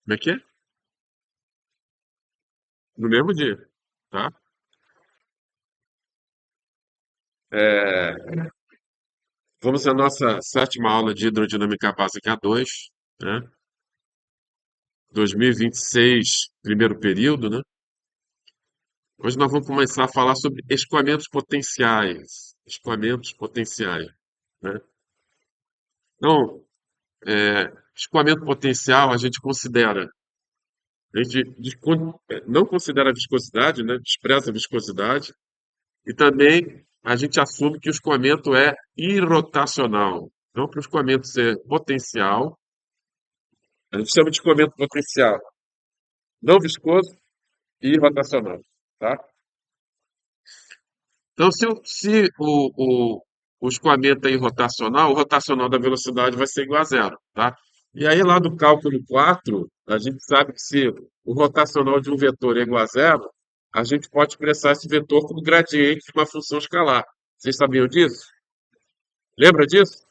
Como é que é? No mesmo dia, tá? É, vamos à nossa sétima aula de hidrodinâmica básica 2, né? 2026, primeiro período, né? Hoje nós vamos começar a falar sobre escoamentos potenciais. Escoamentos potenciais, né? Então, escoamento potencial a gente não considera a viscosidade, né? Despreza a viscosidade, e também a gente assume que o escoamento é irrotacional. Então, para o escoamento ser potencial, a gente chama de escoamento potencial não viscoso e rotacional, tá? Então, se o escoamento é irrotacional, o rotacional da velocidade vai ser igual a zero, tá? E aí, lá do cálculo 4, a gente sabe que se o rotacional de um vetor é igual a zero, a gente pode expressar esse vetor como gradiente de uma função escalar. Vocês sabiam disso? Lembra disso?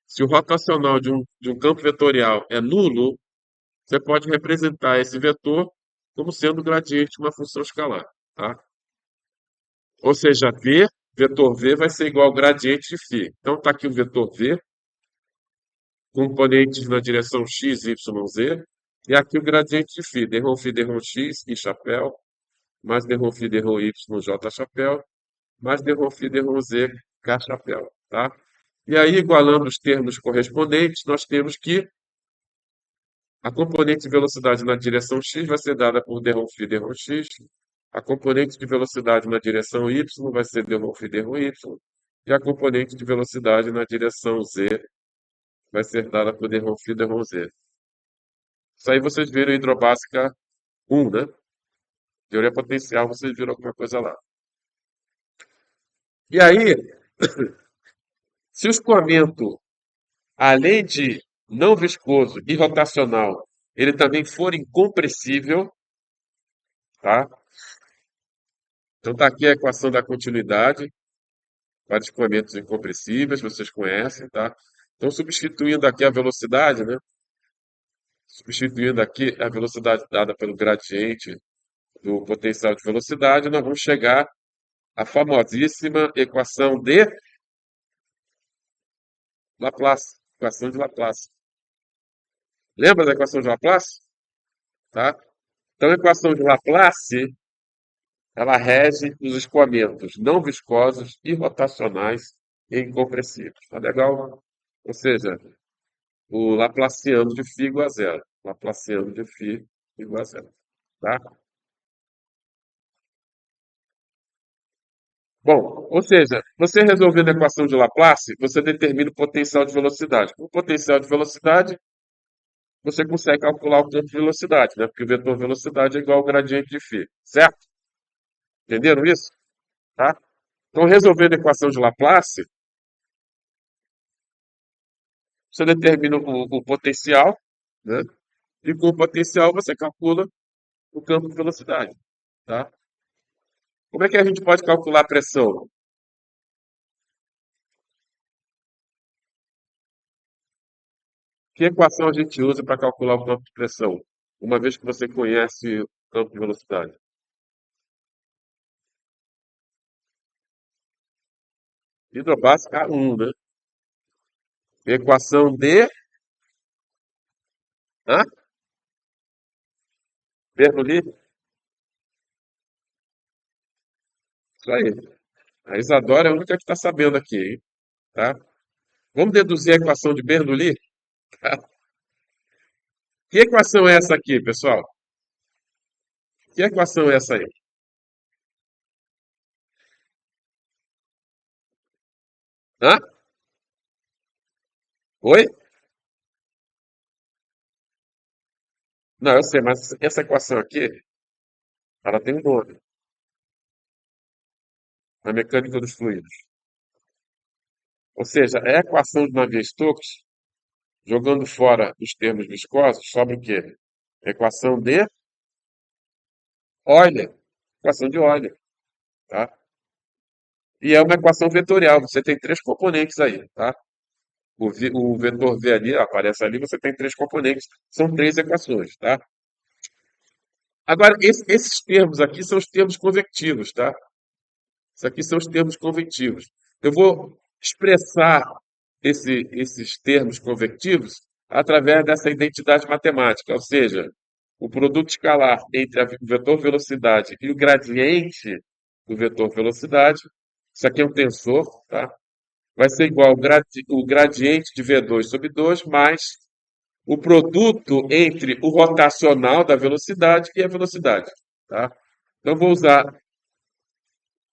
Se o rotacional de um campo vetorial é nulo, você pode representar esse vetor como sendo o gradiente de uma função escalar, tá? Ou seja, V, vetor V vai ser igual ao gradiente de φ. Então está aqui o vetor V, componentes na direção x, y, z, e aqui o gradiente de φ, d x, i chapéu, mais d y, j chapéu, mais d z, k chapéu, tá? E aí, igualando os termos correspondentes, nós temos que a componente de velocidade na direção x vai ser dada por dρ x, a componente de velocidade na direção y vai ser dρ y, e a componente de velocidade na direção z vai ser dada por dρ z. Isso aí vocês viram hidrobásica 1, né? Teoria potencial, vocês viram alguma coisa lá. E aí, se o escoamento, além de não viscoso e rotacional, ele também for incompressível, tá? Então está aqui a equação da continuidade para escoamentos incompressíveis, vocês conhecem, tá? Então, substituindo aqui a velocidade, né? Substituindo aqui a velocidade dada pelo gradiente do potencial de velocidade, nós vamos chegar à famosíssima equação de Laplace, equação de Laplace. Lembra da equação de Laplace? Tá? Então, a equação de Laplace, ela rege os escoamentos não viscosos, irrotacionais e incompressíveis. Tá legal? Ou seja, o Laplaciano de φ igual a zero. Laplaciano de φ igual a zero. Tá? Bom, ou seja, você resolvendo a equação de Laplace, você determina o potencial de velocidade. Com o potencial de velocidade, você consegue calcular o campo de velocidade, né? Porque o vetor velocidade é igual ao gradiente de φ, certo? Entenderam isso? Tá? Então, resolvendo a equação de Laplace, você determina o potencial, né? E com o potencial você calcula o campo de velocidade, tá? Como é que a gente pode calcular a pressão? Que equação a gente usa para calcular o campo de pressão? Uma vez que você conhece o campo de velocidade. Hidrobásica 1, né? Equação de hã? Bernoulli? Isso aí. A Isadora é a única que está sabendo aqui, hein? Tá? Vamos deduzir a equação de Bernoulli? Tá? Que equação é essa aqui, pessoal? Que equação é essa aí? Hã? Oi? Não, eu sei, mas essa equação aqui, ela tem um nome. A mecânica dos fluidos. Ou seja, é a equação de Navier-Stokes, jogando fora os termos viscosos, sobre o quê? Equação de Euler. Equação de Euler, tá? E é uma equação vetorial, você tem três componentes aí, tá? O vetor V ali, ó, aparece ali, você tem três componentes, são três equações, tá? Agora, esses termos aqui são os termos convectivos, tá? Isso aqui são os termos convectivos. Eu vou expressar esses termos convectivos através dessa identidade matemática, ou seja, o produto escalar entre o vetor velocidade e o gradiente do vetor velocidade, isso aqui é um tensor, tá? Vai ser igual ao o gradiente de V2 sobre 2 mais o produto entre o rotacional da velocidade e a velocidade, tá? Então, vou usar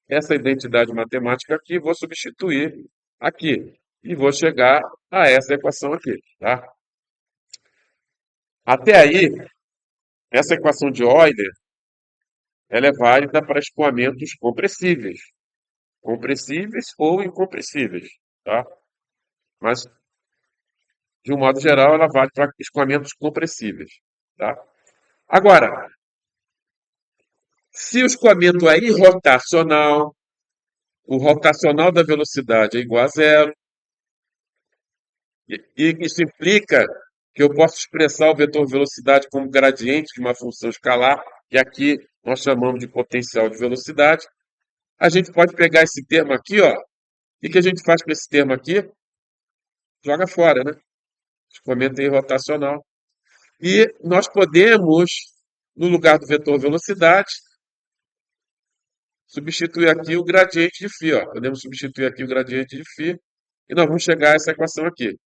essa identidade matemática aqui, vou substituir aqui e vou chegar a essa equação aqui, tá? Até aí, essa equação de Euler, ela é válida para escoamentos compressíveis ou incompressíveis, tá? Mas, de um modo geral, ela vale para escoamentos compressíveis, tá? Agora, se o escoamento é irrotacional, o rotacional da velocidade é igual a zero, e isso implica que eu posso expressar o vetor velocidade como gradiente de uma função escalar, que aqui nós chamamos de potencial de velocidade. A gente pode pegar esse termo aqui, ó. O que a gente faz com esse termo aqui? Joga fora, né? Escoamento irrotacional. E nós podemos, no lugar do vetor velocidade, substituir aqui o gradiente de φ, ó. Podemos substituir aqui o gradiente de φ e nós vamos chegar a essa equação aqui.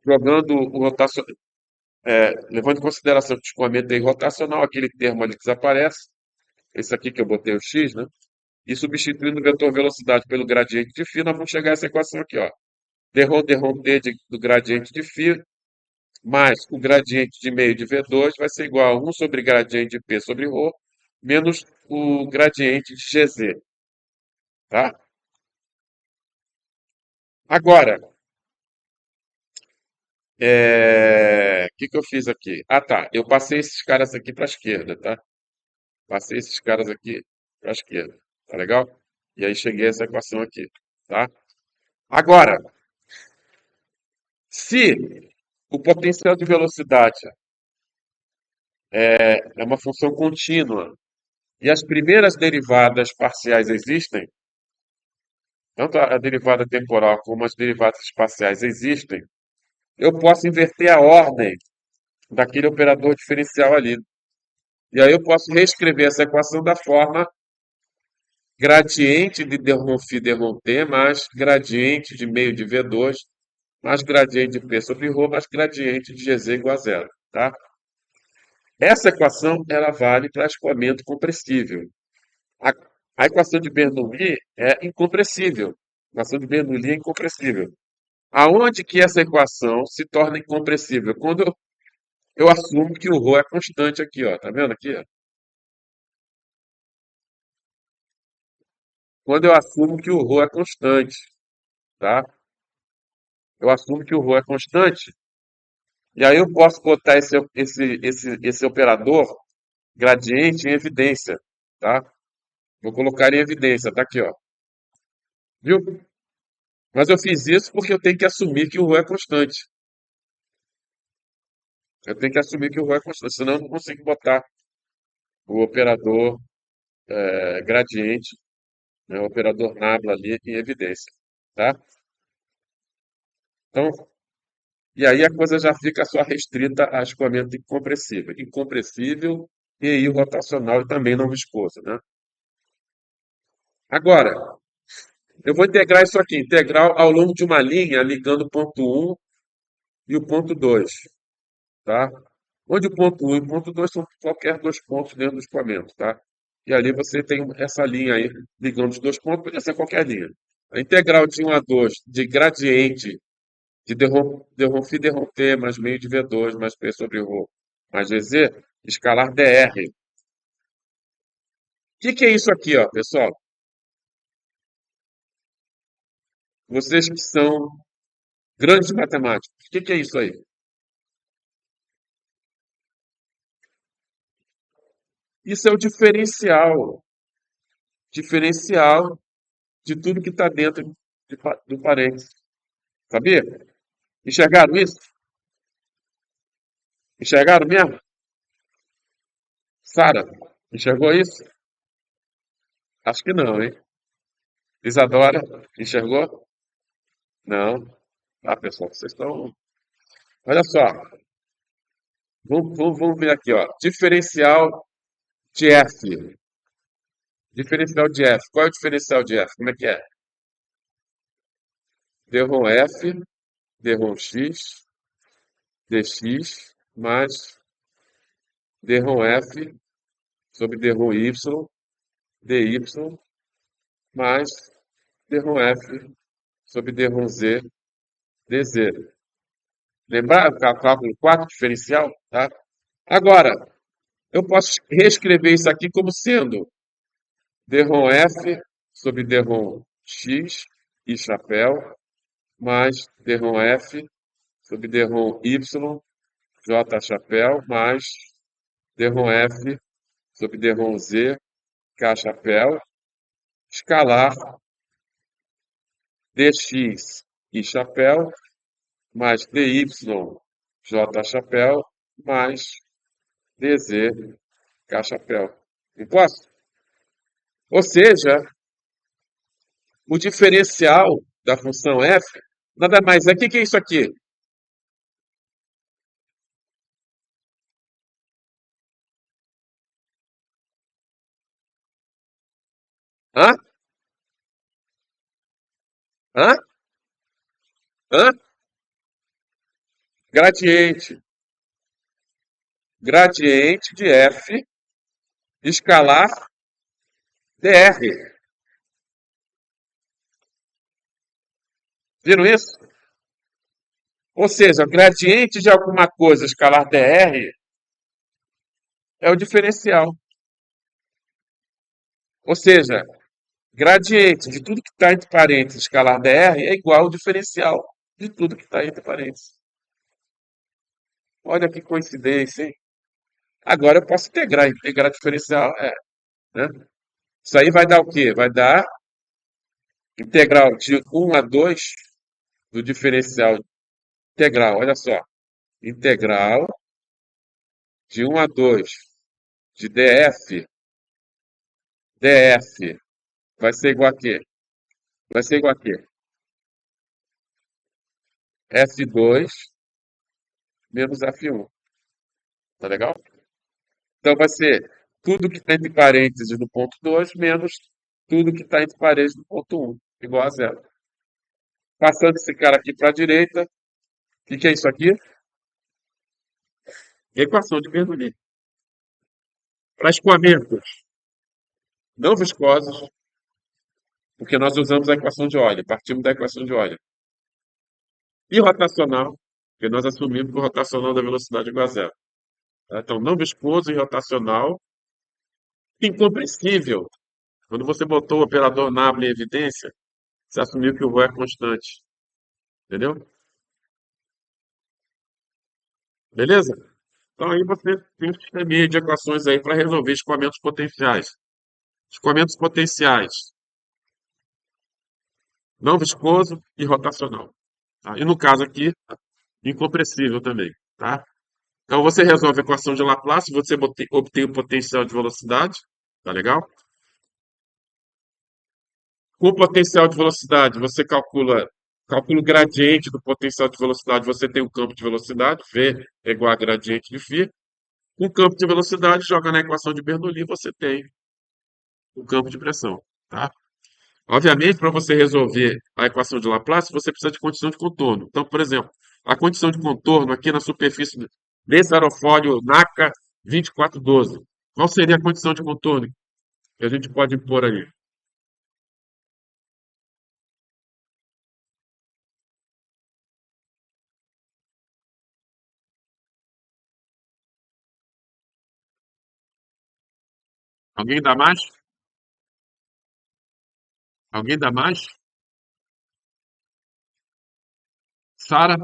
Jogando o rotacional, levando em consideração que o escoamento é irrotacional, aquele termo ali que desaparece, esse aqui que eu botei o x, né? E substituindo o vetor velocidade pelo gradiente de φ, nós vamos chegar a essa equação aqui, ó. D t do gradiente de φ mais o gradiente de meio de V2 vai ser igual a 1 sobre gradiente de P sobre ρ menos o gradiente de GZ, tá? Agora, o que eu fiz aqui? Ah, tá. Eu passei esses caras aqui para a esquerda, tá? Passei esses caras aqui para a esquerda. Tá legal? E aí cheguei a essa equação aqui, tá? Agora, se o potencial de velocidade é uma função contínua e as primeiras derivadas parciais existem, tanto a derivada temporal como as derivadas espaciais existem, eu posso inverter a ordem daquele operador diferencial ali. E aí eu posso reescrever essa equação da forma gradiente de Derrom-Phi-Derrom-T mais gradiente de meio de V2 mais gradiente de P sobre ρ mais gradiente de GZ igual a zero, tá? Essa equação ela vale para escoamento compressível. A, a equação de Bernoulli é incompressível. A equação de Bernoulli é incompressível. Aonde que essa equação se torna incompressível? Quando eu assumo que o ρ é constante aqui, ó. Tá vendo aqui? Ó? Quando eu assumo que o ρ é constante, tá? Eu assumo que o ρ é constante, e aí eu posso botar esse operador gradiente em evidência, tá? Vou colocar em evidência, tá aqui, ó. Viu? Mas eu fiz isso porque eu tenho que assumir que o ρ é constante. Eu tenho que assumir que o ρ é constante, senão eu não consigo botar o operador gradiente, né, o operador nabla ali em evidência, tá? Então, e aí a coisa já fica só restrita a escoamento incompressível. Incompressível e aí rotacional e também não viscoso, né? Agora, eu vou integrar isso aqui, integral ao longo de uma linha ligando o ponto um e o ponto 2, tá? Onde o ponto um e o ponto 2 são qualquer dois pontos dentro do escoamento, tá? E ali você tem essa linha aí ligando os dois pontos, poderia ser qualquer linha. A integral de 1 a 2 de gradiente de Derrom-Phi Derrom-T mais meio de V2 mais P sobre ρ mais GZ, escalar dr. O que é isso aqui, ó, pessoal? Vocês que são grandes matemáticos, o que é isso aí? Isso é o diferencial de tudo que está dentro do parênteses. Sabia? Enxergaram isso? Enxergaram mesmo? Sara, enxergou isso? Acho que não, hein? Isadora, enxergou? Não. Ah, pessoal, vocês estão. Olha só, vamos ver aqui, ó. Diferencial de F. Diferencial de F. Qual é o diferencial de F? Como é que é? D-ROM F, D-ROM X, dx mais D-ROM F sobre D-ROM Y, dy mais D-ROM F sobre D-ROM Z, dz. Lembrar o cálculo 4 diferencial? Tá? Agora, eu posso reescrever isso aqui como sendo D-ROM F sobre D-ROM X e chapéu mais D-ROM F sobre D-ROM Y, J chapéu mais D-ROM F sobre D-ROM Z, K chapéu, escalar dx e chapéu mais dy, J chapéu mais dz, K chapéu. Não posso? Ou seja, o diferencial da função f nada mais é. O que é isso aqui? Hã? Hã? Hã? Gradiente. Gradiente de f escalar dr. Viram isso? Ou seja, gradiente de alguma coisa escalar dr é o diferencial. Ou seja, gradiente de tudo que está entre parênteses escalar dr é igual ao diferencial de tudo que está entre parênteses. Olha que coincidência, hein? Agora eu posso integrar. Integrar diferencial, né? Isso aí vai dar o quê? Vai dar integral de 1 a 2 do diferencial integral. Olha só. Integral de 1 a 2 de df vai ser igual a quê? Vai ser igual a quê? F2 menos F1. Tá legal? Então vai ser tudo que está entre parênteses no ponto 2 menos tudo que está entre parênteses no ponto 1, igual a zero. Passando esse cara aqui para a direita, o que é isso aqui? Equação de Bernoulli. Para escoamentos não viscosos, porque nós usamos a equação de Euler, partimos da equação de Euler. E rotacional, porque nós assumimos que o rotacional da velocidade é igual a zero. Tá? Então, não viscoso e rotacional, incompreensível. Quando você botou o operador nabla em evidência, você assumiu que o ρ é constante. Entendeu? Beleza? Então aí você tem um sisteminha de equações aí para resolver escoamentos potenciais. Escoamentos potenciais, não viscoso e rotacional. Tá? E no caso aqui, incompressível também. Tá? Então você resolve a equação de Laplace, você obtém o potencial de velocidade. Tá legal? Com o potencial de velocidade, você calcula o gradiente do potencial de velocidade, você tem o campo de velocidade, V é igual a gradiente de φ. Com o campo de velocidade, joga na equação de Bernoulli, você tem o campo de pressão. Tá? Obviamente, para você resolver a equação de Laplace, você precisa de condição de contorno. Então, por exemplo, a condição de contorno aqui na superfície desse aerofólio NACA 2412. Qual seria a condição de contorno que a gente pode impor aí? Alguém dá mais? Alguém dá mais? Sara?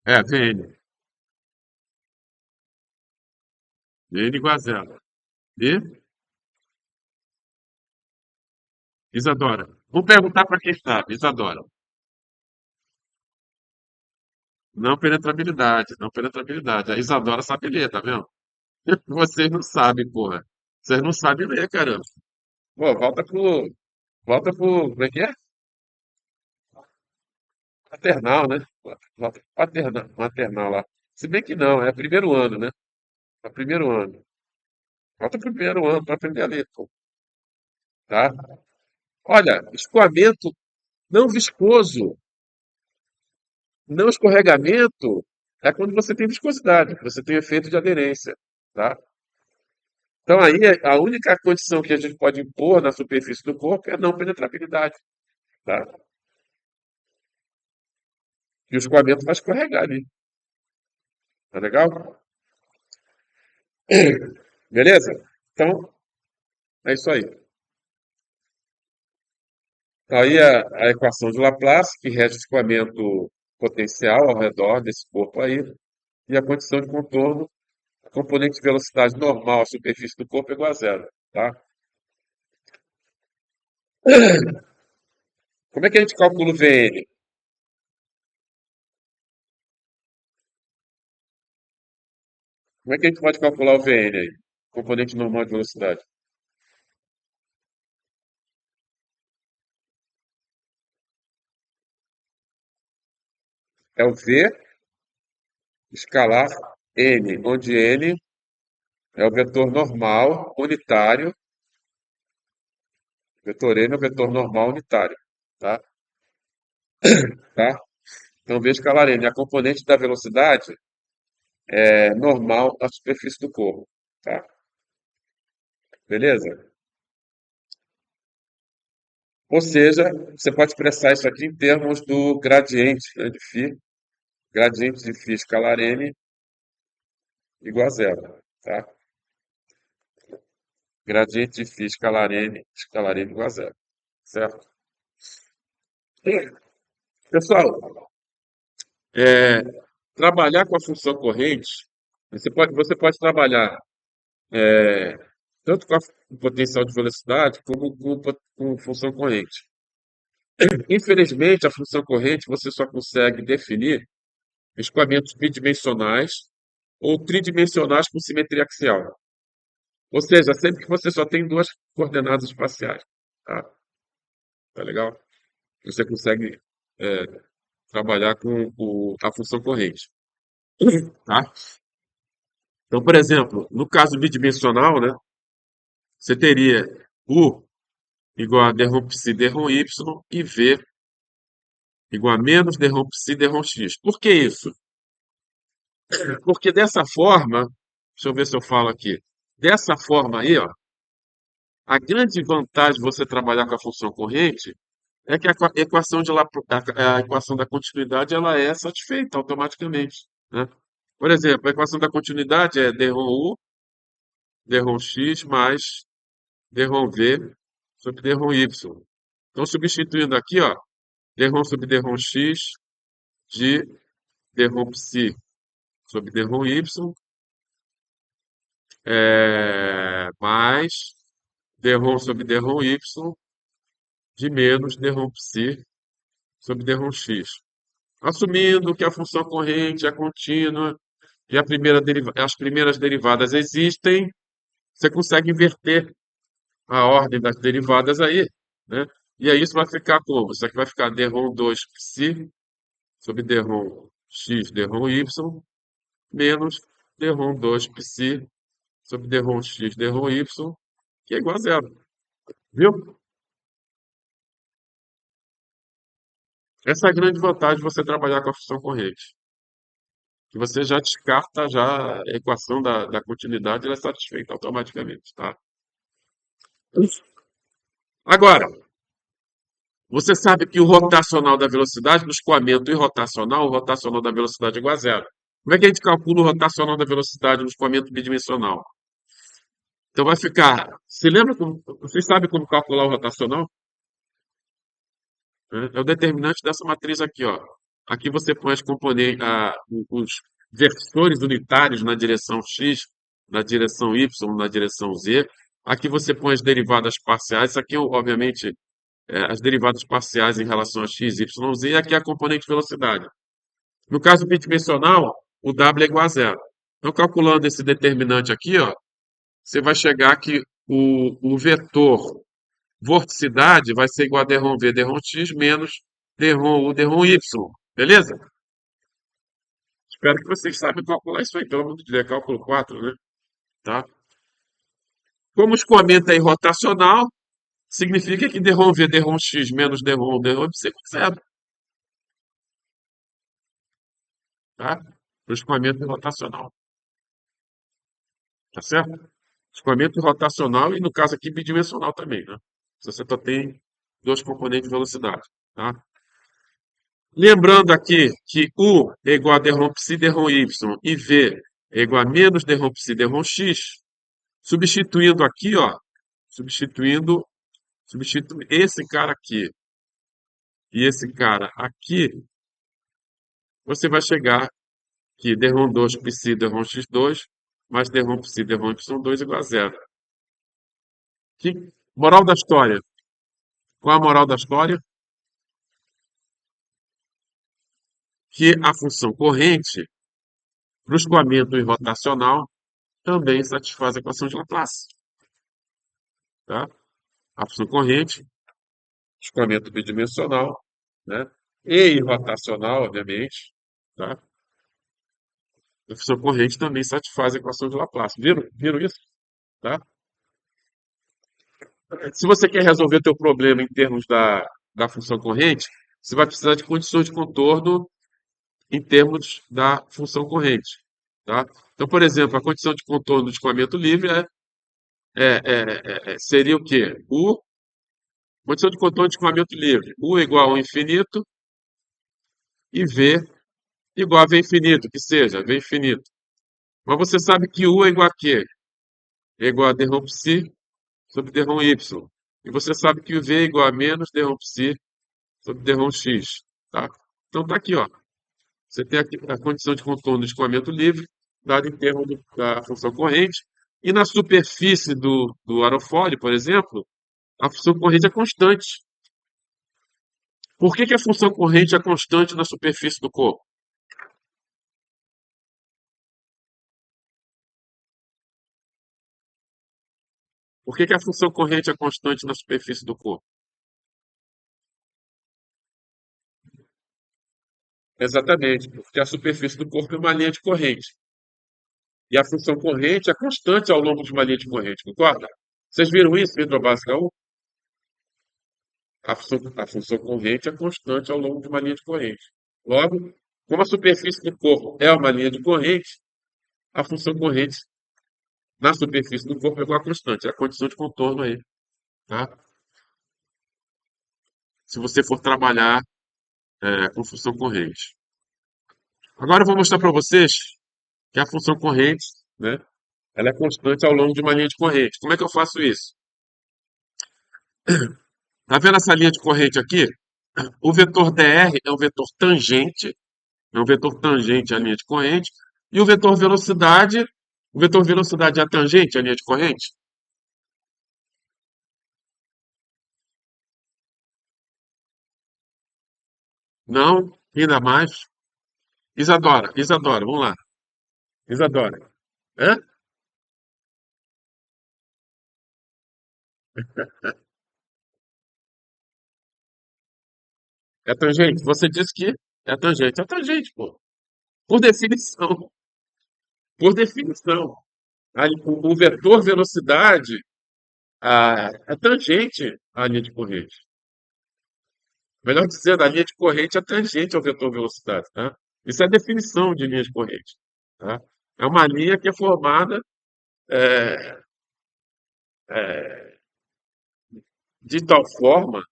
É, Vn. Vn igual a zero. E Isadora. Vou perguntar para quem sabe. Isadora. Não penetrabilidade, não penetrabilidade. A Isadora sabe ler, tá vendo? Vocês não sabem, porra. Vocês não sabem ler, caramba. Pô, volta pro, como é que é? Paternal, né? Volta pro paternal, maternal lá. Se bem que não, é primeiro ano, né? É primeiro ano. Volta pro primeiro ano para aprender a ler, pô, tá? Olha, escoamento não viscoso, não escorregamento, é quando você tem viscosidade, que você tem efeito de aderência, tá? Então aí a única condição que a gente pode impor na superfície do corpo é a não penetrabilidade, tá? E o escoamento vai escorregar ali, tá legal? Beleza? Então, é isso aí. Então, aí a equação de Laplace, que rege o escoamento potencial ao redor desse corpo aí, e a condição de contorno, a componente de velocidade normal à superfície do corpo é igual a zero, tá? Como é que a gente calcula o Vn? Como é que a gente pode calcular o Vn aí? Componente normal de velocidade. É o V escalar n, onde n é o vetor normal unitário, vetor n é o vetor normal unitário, tá? Tá? Então, V escalar n, a componente da velocidade é normal à superfície do corpo, tá? Beleza? Ou seja, você pode expressar isso aqui em termos do gradiente, né, de φ, gradiente de φ escalar n igual a zero, tá? Gradiente de φ escalar n igual a zero, certo? Pessoal, é, trabalhar com a função corrente, você pode trabalhar tanto com o potencial de velocidade como com função corrente. Infelizmente, a função corrente você só consegue definir escoamentos bidimensionais ou tridimensionais com simetria axial. Ou seja, sempre que você só tem duas coordenadas espaciais. Tá, tá legal? Você consegue é, trabalhar com a função corrente. Tá? Então, por exemplo, no caso bidimensional, né, você teria U igual a d ρ psi d ρ y e V igual a menos d ρ psi d ρ x. Por que isso? Porque dessa forma, deixa eu ver se eu falo aqui. Dessa forma aí, ó, a grande vantagem de você trabalhar com a função corrente é que a equação a equação da continuidade ela é satisfeita automaticamente, né? Por exemplo, a equação da continuidade é d ρ u, d ρ x mais d ρ v sobre d ρ y. Então, substituindo aqui, ó, d ρ sobre d ρ x de d ρ psi sobre d ρ y mais d ρ sobre d ρ y de menos d ρ psi sobre d ρ x. Assumindo que a função corrente é contínua e as primeiras derivadas existem, você consegue inverter a ordem das derivadas aí, né? E aí isso vai ficar como? Isso aqui vai ficar d ρ 2 psi sobre d ρ x d ρ y menos d ρ 2 psi sobre d ρ x d ρ y, que é igual a zero. Viu? Essa é a grande vantagem de você trabalhar com a função corrente. Que você já descarta já a equação da continuidade, ela é satisfeita automaticamente, tá? Agora, você sabe que o rotacional da velocidade, no escoamento irrotacional, o rotacional da velocidade é igual a zero. Como é que a gente calcula o rotacional da velocidade no escoamento bidimensional? Então vai ficar. Vocês sabem como calcular o rotacional? Né? É o determinante dessa matriz aqui, ó. Aqui você põe os versores unitários na direção x, na direção y, na direção z. Aqui você põe as derivadas parciais. Isso aqui, obviamente, as derivadas parciais em relação a x, y, z, e aqui é a componente velocidade. No caso bidimensional, o w é igual a zero. Então, calculando esse determinante aqui, ó, você vai chegar que o vetor vorticidade vai ser igual a d-ρ v, d-ρ x, menos d-ρ u, d-ρ y. Beleza? Espero que vocês saibam calcular isso aí. Pelo amor de Deus, é cálculo 4, né? Tá? Como o escoamento é irrotacional, significa que d-ρ v, d-ρ x, menos d-ρ u, d-ρ y é zero. Tá? O escoamento irrotacional. Tá certo? Escoamento rotacional e, no caso aqui, bidimensional também, né? Se você só tem dois componentes de velocidade, tá? Lembrando aqui que U é igual a d-ρ psi, d-ρ y e V é igual a menos d-ρ psi, d-ρ x, substituindo aqui, ó, substituindo esse cara aqui e esse cara aqui, você vai chegar que d-ρ 2 psi, d-ρ x2 mais d-ρ psi, d-ρ y2 igual a zero. Moral da história. Qual a moral da história? Que a função corrente, para o escoamento irrotacional, também satisfaz a equação de Laplace. Tá? A função corrente, escoamento bidimensional, né? E irrotacional, obviamente. Tá? A função corrente também satisfaz a equação de Laplace. Viram isso? Tá? Se você quer resolver o teu problema em termos da função corrente, você vai precisar de condições de contorno em termos da função corrente. Tá? Então, por exemplo, a condição de contorno do escoamento livre seria o quê? Condição de contorno de escoamento livre. U igual ao infinito e V igual a V infinito, que seja, V infinito. Mas você sabe que U é igual a quê? É igual a d-ρ psi sobre d-ρ y. E você sabe que o V é igual a menos d-ρ psi sobre d-ρ x. Tá? Então tá aqui, ó. Você tem aqui a condição de contorno do escoamento livre, dada em termos da função corrente. E na superfície do aerofólio, por exemplo, a função corrente é constante. Por que a função corrente é constante na superfície do corpo? Por que a função corrente é constante na superfície do corpo? Exatamente, porque a superfície do corpo é uma linha de corrente. E a função corrente é constante ao longo de uma linha de corrente, concorda? Vocês viram isso, Vitor Básica 1? A função corrente é constante ao longo de uma linha de corrente. Logo, como a superfície do corpo é uma linha de corrente, a função corrente na superfície do corpo é igual a constante. É a condição de contorno aí, tá? Se você for trabalhar com função corrente. Agora eu vou mostrar para vocês que a função corrente, né, ela é constante ao longo de uma linha de corrente. Como é que eu faço isso? Tá vendo essa linha de corrente aqui? O vetor dr é um vetor tangente à linha de corrente, e o vetor velocidade é tangente à linha de corrente? Não, ainda mais. Isadora, vamos lá. Isadora. Hã? É tangente? Você disse que é tangente. É tangente, pô. Por definição. Por definição. Aí, o vetor velocidade é tangente à linha de corrente. Melhor dizendo, a linha de corrente é tangente ao vetor velocidade, tá? Isso é a definição de linha de corrente, tá? É uma linha que é formada é, é, de tal forma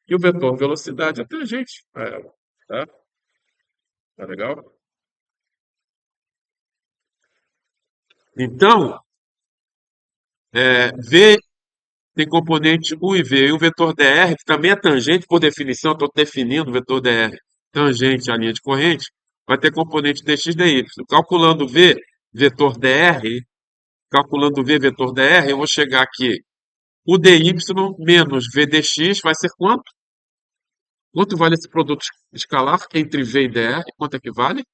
que o vetor velocidade é tangente a ela, tá? Tá legal? Então, V tem componente U e V, e o vetor dr, que também é tangente por definição, estou definindo o vetor dr tangente à linha de corrente, vai ter componente dx dy. Calculando V, vetor dr, calculando V, vetor dr, eu vou chegar aqui O dy menos v dx vai ser quanto? Quanto vale esse produto escalar entre v e dr? Quanto é que vale?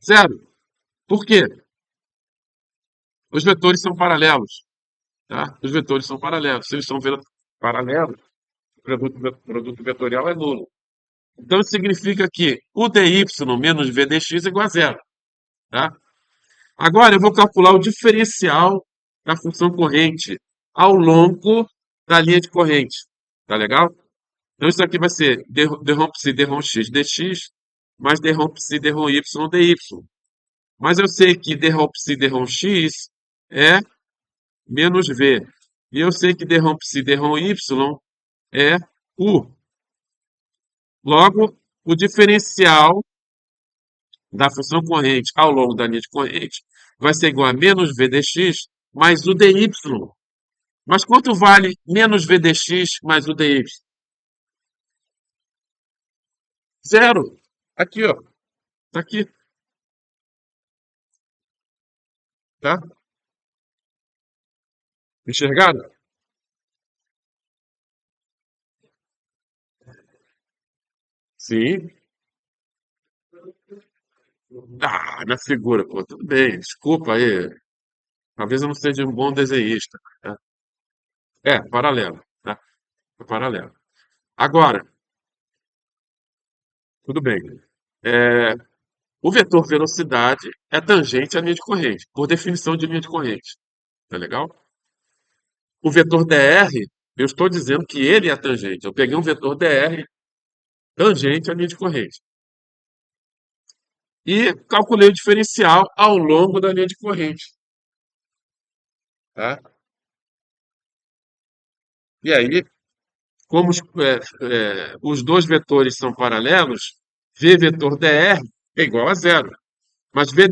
Zero. Por quê? Os vetores são paralelos, tá? Os vetores são paralelos. Se eles são paralelos, o produto vetorial é nulo. Então, isso significa que o dy menos v dx é igual a zero, tá? Agora, eu vou calcular o diferencial da função corrente ao longo da linha de corrente. Tá legal? Então, isso aqui vai ser d-psi d-x dx mais d-psi d-y dy. Mas eu sei que d-psi d-x é menos v. E eu sei que d-psi dy é u. Logo, o diferencial da função corrente ao longo da linha de corrente vai ser igual a menos v dx mais o dy. Mas quanto vale menos v dx mais o dy? Zero. Aqui, ó. Tá aqui, tá? Enxergaram? Sim. Ah, na figura, pô, tudo bem. Desculpa aí. Talvez eu não seja um bom desenhista, tá? É, paralelo, tá? É paralelo. Agora, tudo bem. É, o vetor velocidade é tangente à linha de corrente, por definição de linha de corrente. Tá legal? O vetor dr, eu estou dizendo que ele é tangente. Eu peguei um vetor dr tangente à linha de corrente. E calculei o diferencial ao longo da linha de corrente. Tá? E aí, como os dois vetores são paralelos, v vetor dr é igual a zero. Mas v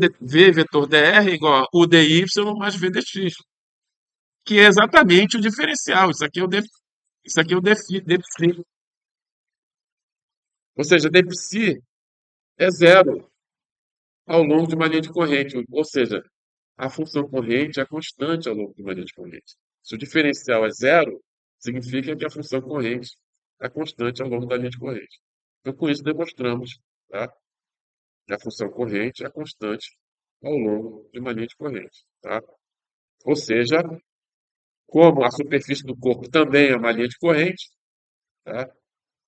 vetor dr é igual a u dy mais v dx, que é exatamente o diferencial. Isso aqui é o dpsi. Ou seja, dpsi é zero ao longo de uma linha de corrente. Ou seja, a função corrente é constante ao longo de uma linha de corrente. Se o diferencial é zero, significa que a função corrente é constante ao longo da linha de corrente. Então, com isso, demonstramos, tá, que a função corrente é constante ao longo de uma linha de corrente. Tá? Ou seja, como a superfície do corpo também é uma linha de corrente, tá?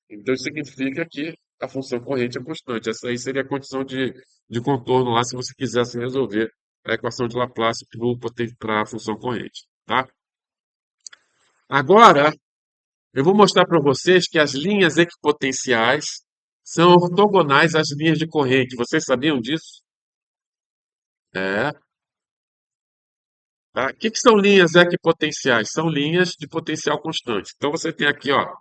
Então isso significa que a função corrente é constante. Essa aí seria a condição de contorno lá, se você quisesse resolver a equação de Laplace para a função corrente. Tá? Agora, eu vou mostrar para vocês que as linhas equipotenciais são ortogonais às linhas de corrente. Vocês sabiam disso? É. Tá? O que são linhas equipotenciais? São linhas de potencial constante. Então você tem aqui, ó,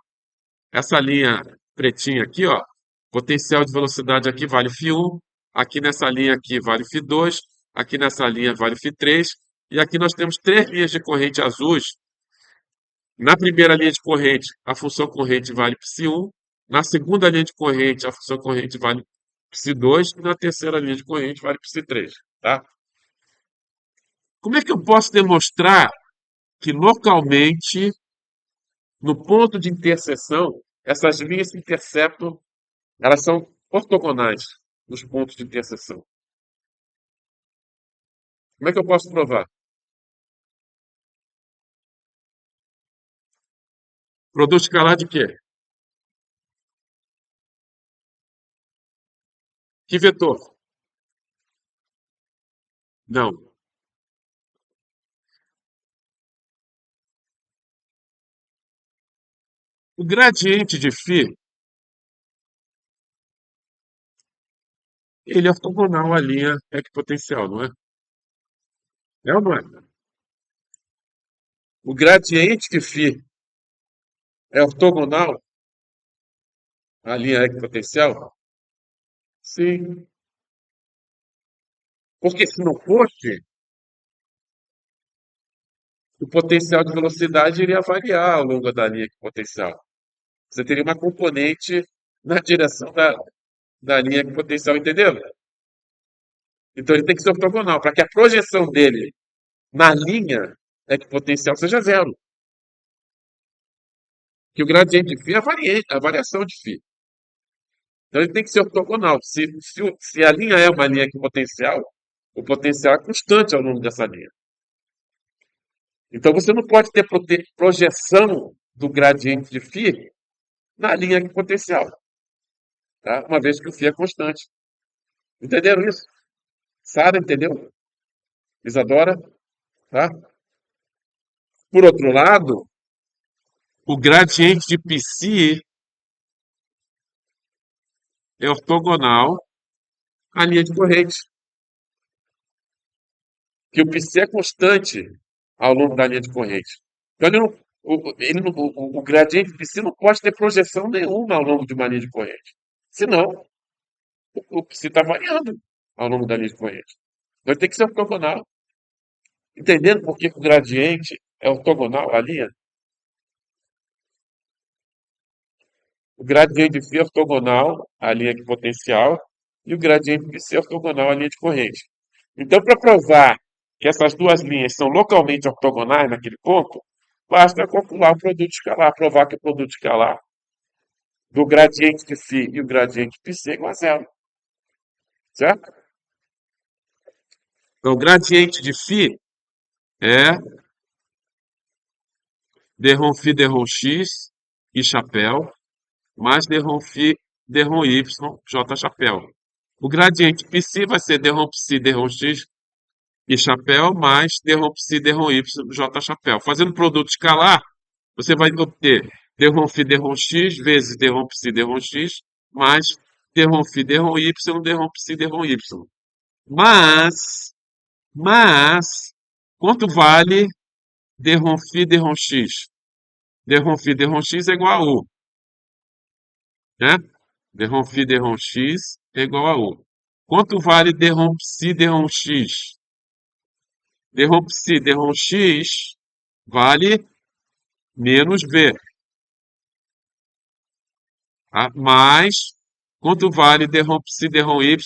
essa linha pretinha aqui, ó, potencial de velocidade aqui vale φ1, aqui nessa linha aqui vale φ2, aqui nessa linha vale φ3, e aqui nós temos três linhas de corrente azuis. Na primeira linha de corrente, a função corrente vale φ1, na segunda linha de corrente, a função corrente vale φ2, e na terceira linha de corrente vale φ3, tá? Como é que eu posso demonstrar que localmente, no ponto de interseção, essas linhas se interceptam, elas são ortogonais nos pontos de interseção? Como é que eu posso provar? Produto escalar de quê? Que vetor? Não. O gradiente de φ, ele é ortogonal à linha equipotencial, não é? É ou não é? O gradiente de φ é ortogonal à linha equipotencial? Sim. Porque se não fosse, o potencial de velocidade iria variar ao longo da linha equipotencial. Você teria uma componente na direção da linha equipotencial, entendeu? Então ele tem que ser ortogonal, para que a projeção dele na linha equipotencial seja zero. Que o gradiente de φ é a variação de φ. Então ele tem que ser ortogonal. Se a linha é uma linha equipotencial, o potencial é constante ao longo dessa linha. Então você não pode ter projeção do gradiente de φ na linha equipotencial, tá? Uma vez que o φ é constante. Entenderam isso? Sara, entendeu? Isadora, tá? Por outro lado, o gradiente de psi é ortogonal à linha de corrente, que o psi é constante ao longo da linha de corrente. Então, o gradiente de psi não pode ter projeção nenhuma ao longo de uma linha de corrente. Senão, o psi está variando ao longo da linha de corrente. Então, ele tem que ser ortogonal. Entendendo por que o gradiente é ortogonal à linha? O gradiente de φ é ortogonal à linha equipotencial e o gradiente de psi é ortogonal à linha de corrente. Então, para provar que essas duas linhas são localmente ortogonais naquele ponto, basta calcular o produto escalar, provar que o produto escalar do gradiente de φ e o gradiente de psi é igual a zero. Certo? Então, o gradiente de φ é d-ρ φ d-ρ x e chapéu mais d-ρ φ d-ρ y j chapéu. O gradiente psi vai ser d-ρ psi d-ρ x e chapéu mais d-ρ psi d-ρ y j chapéu. Fazendo produto escalar, você vai obter d-ρ φ d-ρ x vezes d-ρ psi d-ρ x mais d-ρ φ d-ρ y d-ρ psi d-ρ y. Mas, quanto vale d-ρ φ d-ρ x? d-ρ φ d-ρ x é igual a U, né? d-ρ φ d-ρ x é igual a U. Quanto vale d-ρ psi d-ρ x? d-ρ psi d-ρ x vale menos V. Tá? Mais, quanto vale d-ρ psi d-ρ y?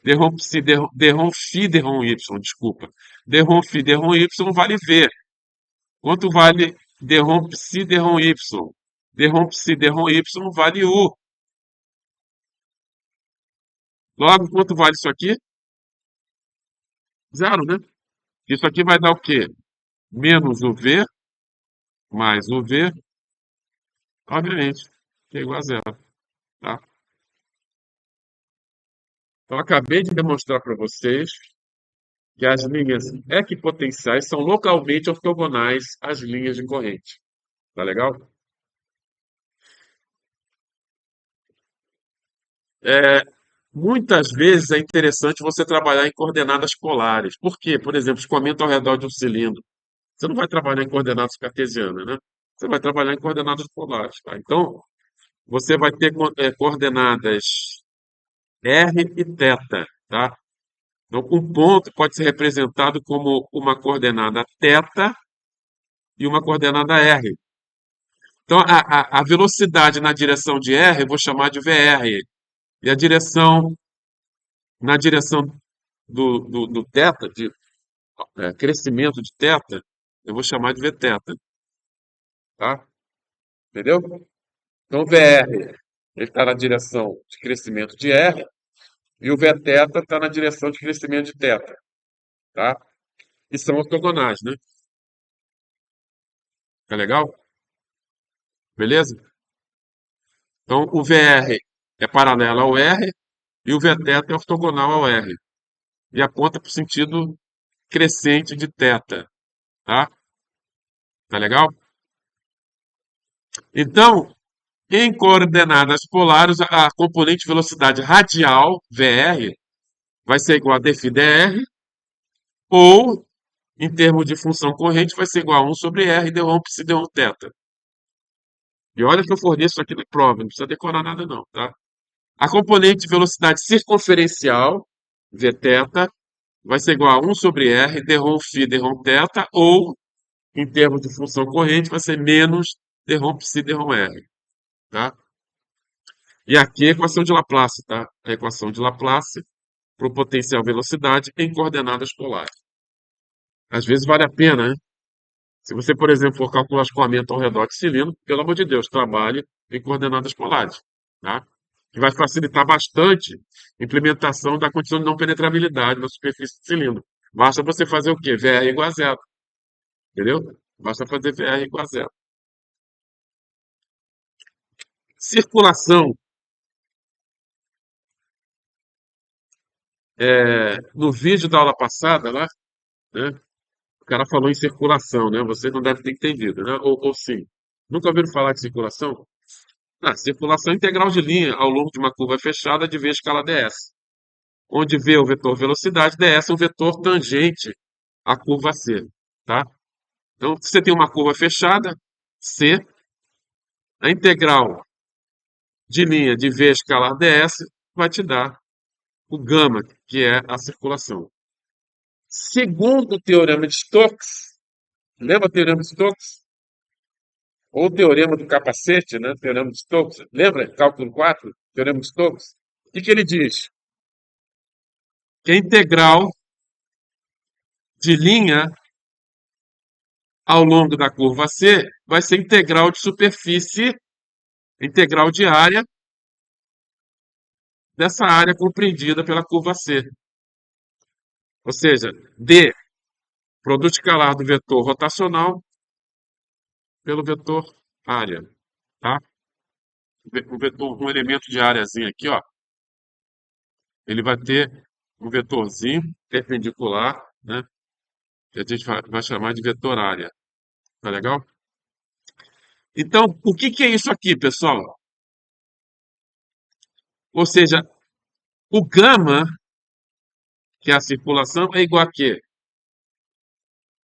d-ρ psi d-ρ φ d-ρ y, desculpa. d-ρ φ d-ρ y vale V. Quanto vale d-ρ psi d-ρ y? d-ρ psi d-ρ y vale U. Logo, quanto vale isso aqui? Zero, né? Isso aqui vai dar o quê? Menos o V mais o V, obviamente, que é igual a zero. Tá? Então, acabei de demonstrar para vocês que as linhas equipotenciais são localmente ortogonais às linhas de corrente. Tá legal? É, muitas vezes é interessante você trabalhar em coordenadas polares. Por quê? Por exemplo, escoamento ao redor de um cilindro. Você não vai trabalhar em coordenadas cartesianas, né? Você vai trabalhar em coordenadas polares. Tá? Então, você vai ter coordenadas R e θ, tá? Então, um ponto pode ser representado como uma coordenada θ e uma coordenada R. Então, a velocidade na direção de R eu vou chamar de VR. E a direção na direção do θ, de crescimento de θ, eu vou chamar de Vθ. Tá? Entendeu? Então, VR ele está na direção de crescimento de R e o Vθ está na direção de crescimento de θ. Tá? E são ortogonais, né? Tá legal? Beleza? Então, o VR é paralelo ao R e o Vθ é ortogonal ao R. E aponta para o sentido crescente de θ. Tá? Tá legal? Então, em coordenadas polares, a componente velocidade radial, VR, vai ser igual a dφ dr, ou, em termos de função corrente, vai ser igual a 1 sobre R dρ psi dρ θ. E olha que eu forneço aqui na prova, não precisa decorar nada não, tá? A componente de velocidade circunferencial, Vθ, vai ser igual a 1 sobre R dρ φ dρ θ, ou, em termos de função corrente, vai ser menos dρ psi dρ R. Tá? E aqui a equação de Laplace, tá? A equação de Laplace para o potencial velocidade em coordenadas polares. Às vezes vale a pena, né? Se você, por exemplo, for calcular escoamento ao redor de cilindro, pelo amor de Deus, trabalhe em coordenadas polares, tá? Que vai facilitar bastante a implementação da condição de não penetrabilidade na superfície do cilindro. Basta você fazer o quê? VR igual a zero, entendeu? Basta fazer VR igual a zero. Circulação. No vídeo da aula passada, lá, né, o cara falou em circulação, né? Você não deve ter entendido, né? Ou sim. Nunca ouviram falar de circulação? Ah, circulação integral de linha ao longo de uma curva fechada de V escala ds, onde V é o vetor velocidade, ds é o vetor tangente à curva C, tá? Então, se você tem uma curva fechada, C, a integral de linha de V escalar ds vai te dar o gama, que é a circulação. Segundo o teorema de Stokes, lembra o teorema de Stokes? Ou o teorema do capacete, né? Teorema de Stokes. Lembra? Cálculo 4, teorema de Stokes. O que ele diz? Que a integral de linha ao longo da curva C vai ser integral de superfície, integral de área dessa área compreendida pela curva C. Ou seja, D, produto escalar do vetor rotacional pelo vetor área, tá? Um vetor, um elemento de áreazinha aqui, ó, ele vai ter um vetorzinho perpendicular, né? Que a gente vai chamar de vetor área. Tá legal? Então, o que que é isso aqui, pessoal? Ou seja, o gama, que é a circulação, é igual a quê?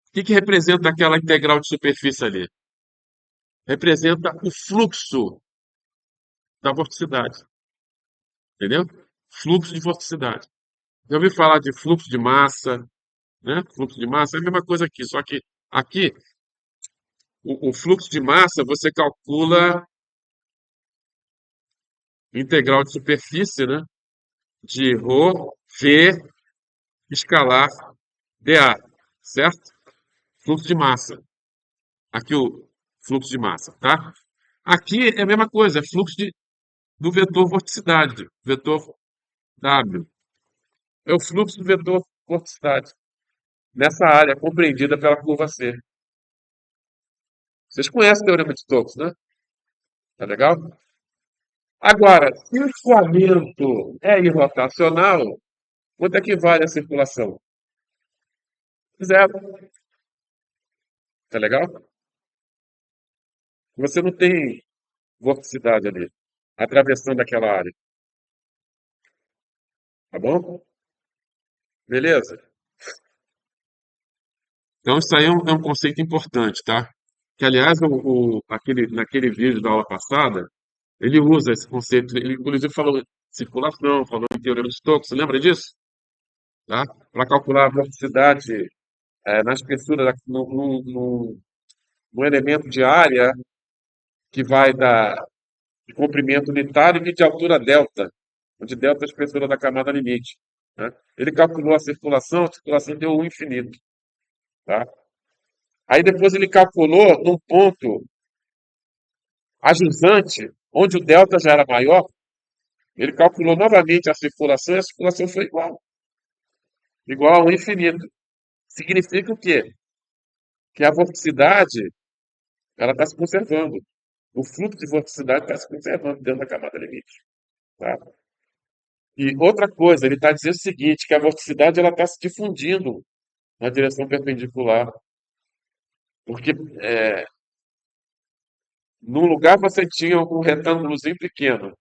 O que que representa aquela integral de superfície ali? Representa o fluxo da vorticidade, entendeu? Fluxo de vorticidade. Já ouviu falar de fluxo de massa, né? Fluxo de massa é a mesma coisa aqui, só que aqui o fluxo de massa você calcula integral de superfície, né? De ρ, v, escalar, dA, certo? Fluxo de massa. Aqui o fluxo de massa, tá? Aqui é a mesma coisa, é fluxo do vetor vorticidade, vetor W. É o fluxo do vetor vorticidade nessa área compreendida pela curva C. Vocês conhecem o teorema de Stokes, né? Tá legal? Agora, se o escoamento é irrotacional, quanto é que vale a circulação? Zero. Tá legal? Você não tem vorticidade ali, atravessando aquela área. Tá bom? Beleza? Então, isso aí é um conceito importante, tá? Que, aliás, naquele vídeo da aula passada, ele usa esse conceito. Ele, inclusive, falou em circulação, falou em teorema de Stokes. Você lembra disso? Tá? Para calcular a velocidade na espessura, no elemento de área que vai de comprimento unitário e de altura delta, onde delta é a espessura da camada limite. Né? Ele calculou a circulação deu 1 infinito. Tá? Aí depois ele calculou num ponto ajusante, onde o delta já era maior, ele calculou novamente a circulação e a circulação foi igual a 1 infinito. Significa o quê? Que a vorticidade ela está se conservando. O fluxo de vorticidade está se conservando dentro da camada limite. Tá? E outra coisa, ele está dizendo o seguinte, que a vorticidade ela está se difundindo na direção perpendicular. Porque num lugar você tinha um retângulozinho pequeno.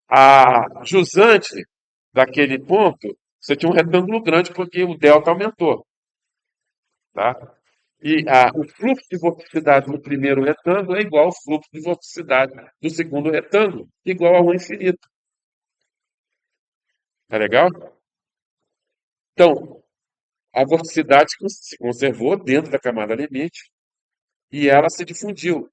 A jusante daquele ponto, você tinha um retângulo grande porque o delta aumentou. Tá? E o fluxo de vorticidade no primeiro retângulo é igual ao fluxo de vorticidade do segundo retângulo, igual a 1 infinito. Tá legal? Então, a vorticidade se conservou dentro da camada limite e ela se difundiu.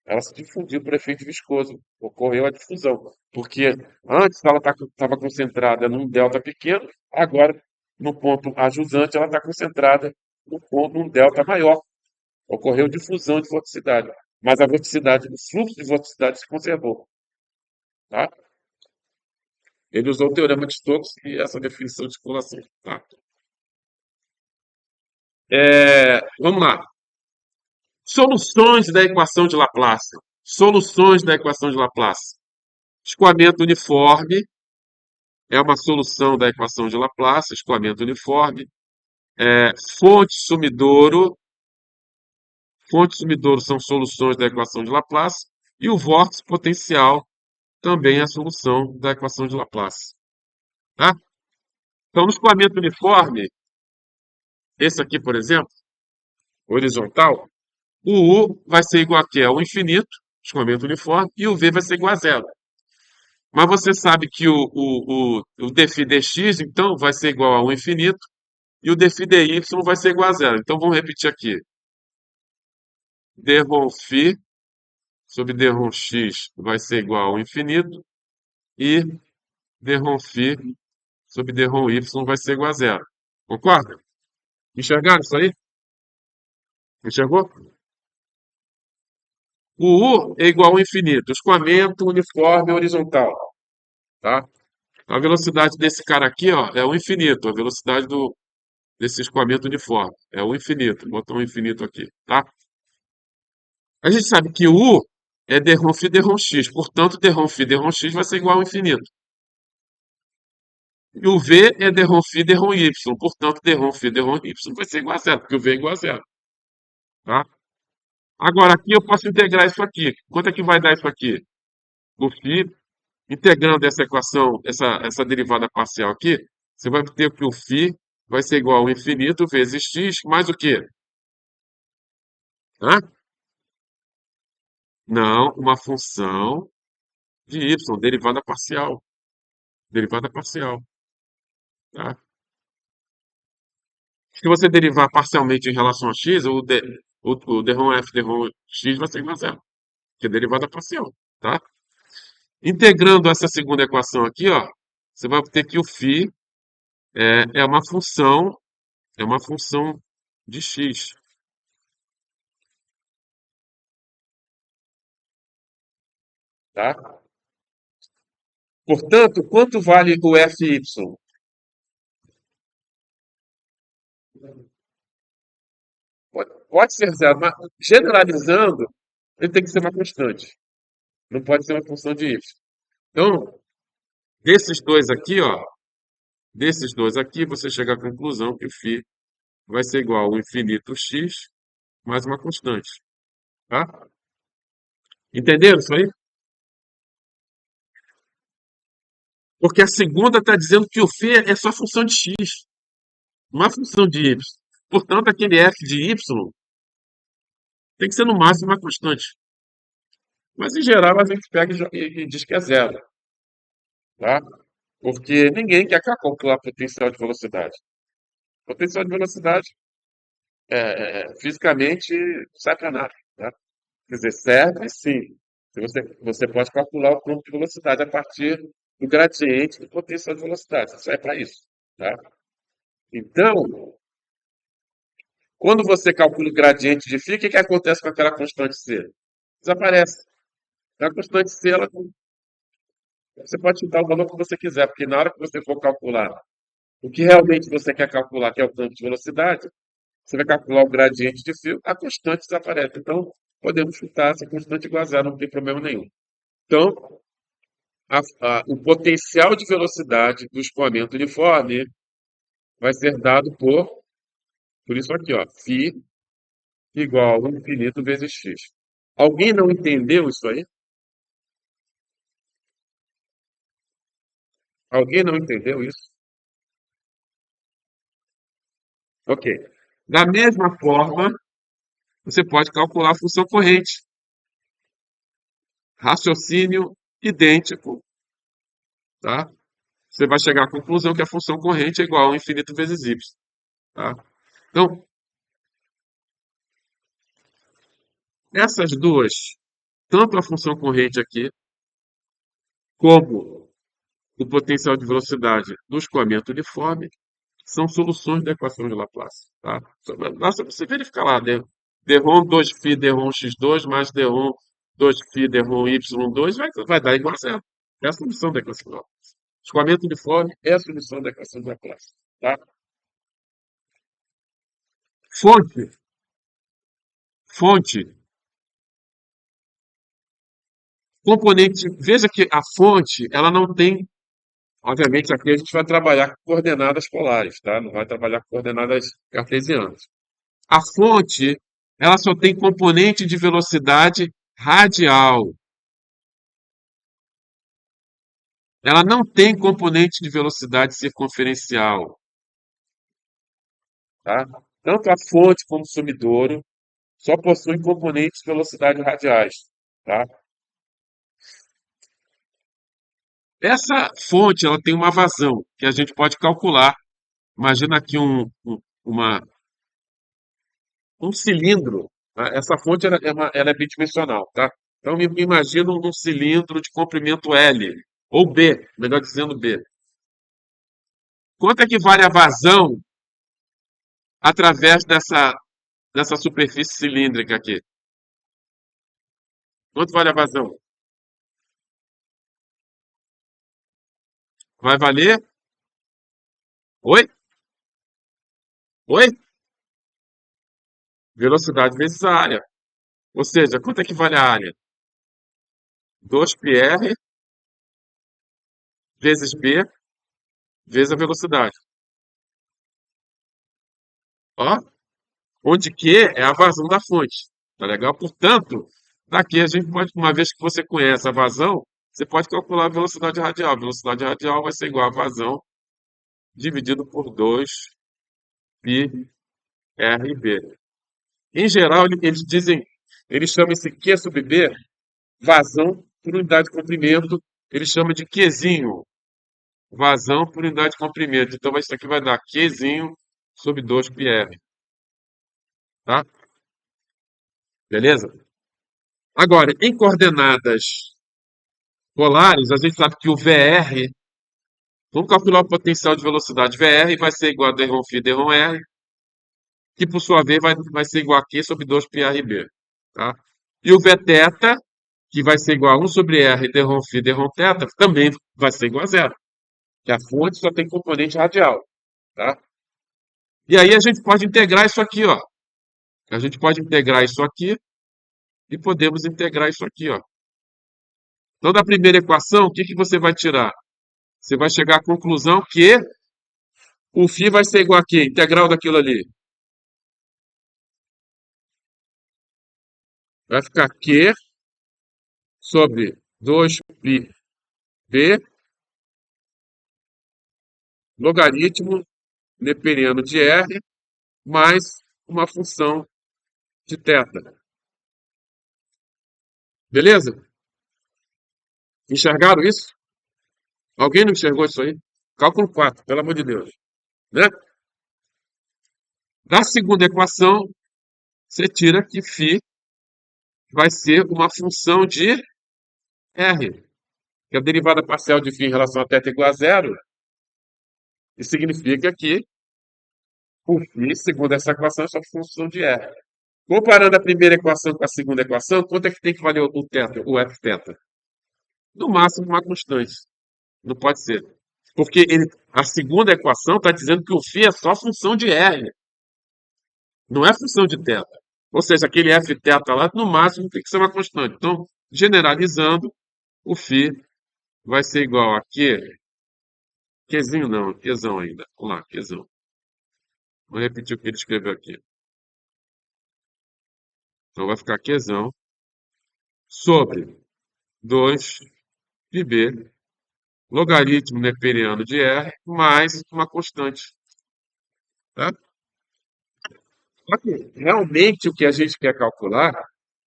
Ela se difundiu por efeito viscoso. Ocorreu a difusão. Porque antes ela estava concentrada num delta pequeno, agora, no ponto ajusante, ela está concentrada num delta maior. Ocorreu difusão de vorticidade, mas a vorticidade, o fluxo de vorticidade se conservou, tá? Ele usou o teorema de Stokes e essa definição de circulação, tá? Vamos lá. Soluções da equação de Laplace. Soluções da equação de Laplace. Escoamento uniforme é uma solução da equação de Laplace, escoamento uniforme. Fonte sumidouro. Fonte sumidouro são soluções da equação de Laplace. E o vórtice potencial também é a solução da equação de Laplace. Tá? Então, no escoamento uniforme, esse aqui, por exemplo, horizontal, o U vai ser igual a quê? Ao infinito, escoamento uniforme, e o V vai ser igual a zero. Mas você sabe que o dφ dx, então, vai ser igual a 1 infinito, e o dφ dy vai ser igual a zero. Então, vamos repetir aqui. dρφ sobre dρx vai ser igual ao infinito, e dρφ sobre dρy vai ser igual a zero. Concorda? Enxergaram isso aí? Enxergou? O U é igual ao infinito, escoamento uniforme horizontal, tá? A velocidade desse cara aqui, ó, é o infinito, a velocidade desse escoamento uniforme. É o infinito, vou botar um infinito aqui, tá? A gente sabe que o U é dρφ dρx, portanto, dρφ dρx vai ser igual ao infinito. E o V é dρφ dρy, portanto, dρφ dρy vai ser igual a zero, porque o V é igual a zero, tá? Agora, aqui eu posso integrar isso aqui. Quanto é que vai dar isso aqui? O φ, integrando essa equação, essa derivada parcial aqui, você vai ter que o φ vai ser igual ao infinito vezes x, mais o quê? Hã? Não, uma função de y, derivada parcial. Derivada parcial, tá? Se você derivar parcialmente em relação a x, o dρf dρx vai ser igual a zero, que é derivada parcial, tá? Integrando essa segunda equação aqui, ó, você vai ter que o φ é uma função de x, tá? Portanto, quanto vale o fy? Pode ser zero, mas generalizando, ele tem que ser uma constante. Não pode ser uma função de y. Então, desses dois aqui, ó, desses dois aqui, você chega à conclusão que o φ vai ser igual ao infinito x mais uma constante, tá? Entenderam isso aí? Porque a segunda está dizendo que o φ é só função de x, não é função de y. Portanto, aquele f de y tem que ser no máximo uma constante. Mas, em geral, a gente pega e diz que é zero, tá? Porque ninguém quer calcular potencial de velocidade. Potencial de velocidade, fisicamente, não serve para nada, tá? Quer dizer, serve sim. Você pode calcular o campo de velocidade a partir do gradiente do potencial de velocidade. Isso é para isso, tá? Então, quando você calcula o gradiente de φ, o que que acontece com aquela constante C? Desaparece. A constante C, você pode dar o valor que você quiser, porque na hora que você for calcular o que realmente você quer calcular, que é o campo de velocidade, você vai calcular o gradiente de φ, a constante desaparece. Então, podemos chutar essa constante igual a zero, não tem problema nenhum. Então, o potencial de velocidade do escoamento uniforme vai ser dado por isso aqui, ó, φ igual a infinito vezes x. Alguém não entendeu isso aí? Alguém não entendeu isso? Ok. Da mesma forma, você pode calcular a função corrente. Raciocínio idêntico, tá? Você vai chegar à conclusão que a função corrente é igual a infinito vezes y, tá? Então, essas duas, tanto a função corrente aqui, como o potencial de velocidade do escoamento uniforme, são soluções da equação de Laplace, tá? Basta você verificar lá, né? D-ROM 2φ D-ROM x2 mais D-ROM 2φ D-ROM y2 vai dar igual a zero. É a solução da equação da classe. Escoamento uniforme é a solução da equação da classe. Tá? Fonte. Fonte. Componente. Veja que a fonte, ela não tem. Obviamente, aqui a gente vai trabalhar com coordenadas polares, tá? Não vai trabalhar com coordenadas cartesianas. A fonte, ela só tem componente de velocidade radial. Ela não tem componente de velocidade circunferencial, tá? Tanto a fonte como o sumidouro só possuem componentes de velocidade radiais, tá? Essa fonte, ela tem uma vazão que a gente pode calcular. Imagina aqui um cilindro, tá? Essa fonte ela é bidimensional, tá? Então, me imagino um cilindro de comprimento L, ou B, melhor dizendo B. Quanto é que vale a vazão através dessa superfície cilíndrica aqui? Quanto vale a vazão? Vai valer? Oi? Oi? Velocidade vezes a área. Ou seja, quanto é que vale a área? 2πr vezes B vezes a velocidade. Ó, onde Q é a vazão da fonte. Tá legal? Portanto, daqui a gente pode, uma vez que você conhece a vazão, você pode calcular a velocidade radial. A velocidade radial vai ser igual a vazão dividido por 2πrb. Em geral, eles dizem, eles chamam esse Q sub B, vazão por unidade de comprimento, eles chamam de Qzinho, vazão por unidade de comprimento. Então, isso aqui vai dar Qzinho sobre 2πr, tá? Beleza? Agora, em coordenadas polares, a gente sabe que o VR, vamos calcular o potencial de velocidade. VR vai ser igual a d ρ φ d ρ r, que por sua vez vai ser igual a Q sobre 2πrb. Tá? E o Vθ, que vai ser igual a 1 sobre R d ρ φ d ρ θ, também vai ser igual a zero. Que a fonte só tem componente radial. Tá? E aí a gente pode integrar isso aqui, ó. A gente pode integrar isso aqui e podemos integrar isso aqui, ó. Então, da primeira equação, o que que você vai tirar? Você vai chegar à conclusão que o φ vai ser igual a quê? Integral daquilo ali. Vai ficar Q sobre 2πb logaritmo neperiano de R mais uma função de θ. Beleza? Enxergaram isso? Alguém não enxergou isso aí? Cálculo 4, pelo amor de Deus. Né? Da segunda equação, você tira que φ vai ser uma função de R, que a derivada parcial de φ em relação a θ é igual a zero, e significa que o φ, segundo essa equação, é só função de R. Comparando a primeira equação com a segunda equação, quanto é que tem que valer o θ, o Fθ? No máximo uma constante. Não pode ser. Porque a segunda equação está dizendo que o φ é só função de R, não é função de θ. Ou seja, aquele Fθ lá, no máximo, tem que ser uma constante. Então, generalizando, o φ vai ser igual a Q. Qzinho não, Qzão ainda. Vamos lá, Qzão. Vou repetir o que ele escreveu aqui. Então, vai ficar Qzão sobre 2πb logaritmo neperiano de R mais uma constante. Tá? Só que realmente o que a gente quer calcular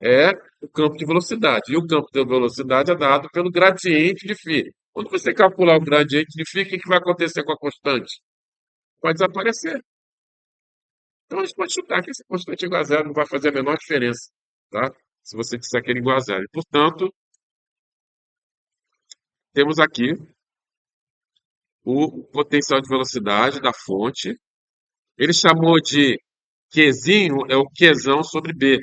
é o campo de velocidade. E o campo de velocidade é dado pelo gradiente de φ. Quando você calcular o gradiente de φ, o que vai acontecer com a constante? Vai desaparecer. Então a gente pode chutar que essa constante é igual a zero, não vai fazer a menor diferença. Tá? Se você disser que ele é igual a zero. E, portanto, temos aqui o potencial de velocidade da fonte. Ele chamou de Qzinho é o Qzão sobre B,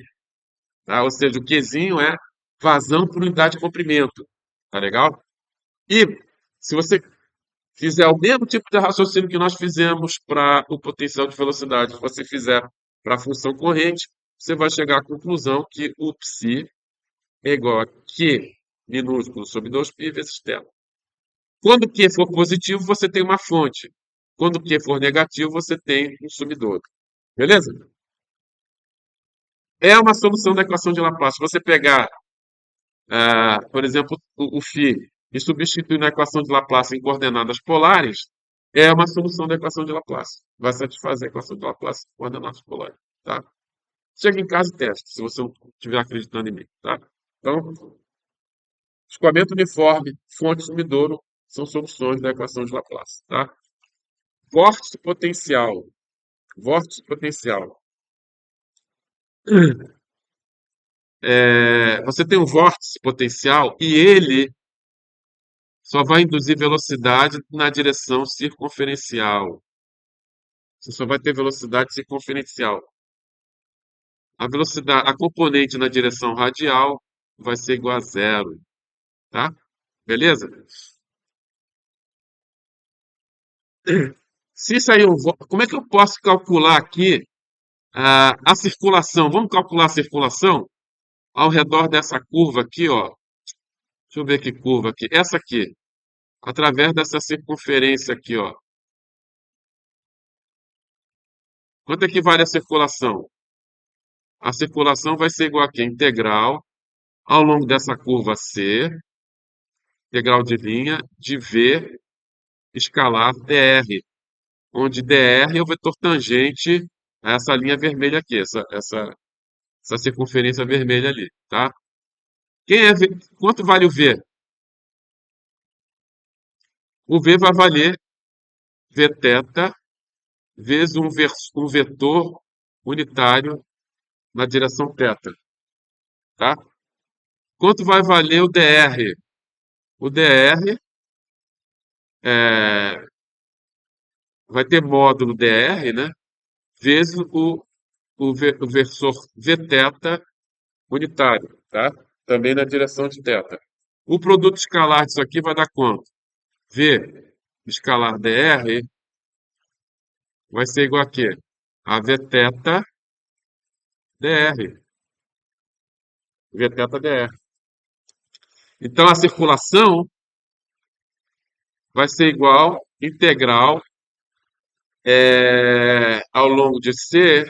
tá? Ou seja, o Qzinho é vazão por unidade de comprimento, tá legal? E se você fizer o mesmo tipo de raciocínio que nós fizemos para o potencial de velocidade, se você fizer para a função corrente, você vai chegar à conclusão que o psi é igual a Q minúsculo sobre 2π vezes θ. Quando Q for positivo, você tem uma fonte. Quando Q for negativo, você tem um subdouro. Beleza? É uma solução da equação de Laplace. Se você pegar, por exemplo, o φ e substituir na equação de Laplace em coordenadas polares, é uma solução da equação de Laplace. Vai satisfazer a equação de Laplace em coordenadas polares. Tá? Chega em casa e teste, se você não estiver acreditando em mim. Tá? Então, escoamento uniforme, fonte sumidouro são soluções da equação de Laplace. Tá? Vórtice potencial. Vórtice potencial. Você tem um vórtice potencial e ele só vai induzir velocidade na direção circunferencial. Você só vai ter velocidade circunferencial. A velocidade, a componente na direção radial vai ser igual a zero, tá? Beleza? Se isso aí, como é que eu posso calcular aqui a circulação? Vamos calcular a circulação ao redor dessa curva aqui, ó. Deixa eu ver que curva aqui. Essa aqui. Através dessa circunferência aqui, ó. Quanto equivale a circulação? A circulação vai ser igual aqui, integral ao longo dessa curva C, integral de linha, de V escalar dr, onde dr é o vetor tangente a essa linha vermelha aqui, essa circunferência vermelha ali, tá? Quem é V? Quanto vale o V? O V vai valer Vθ vezes um vetor unitário na direção θ, tá? Quanto vai valer o dr? O dr vai ter módulo dr, né? Vezes o versor Vθ unitário, tá? Também na direção de θ. O produto escalar disso aqui vai dar quanto? V escalar dr vai ser igual a quê? A Vθ dr. Vθ dr. Então, a circulação vai ser igual integral ao longo de C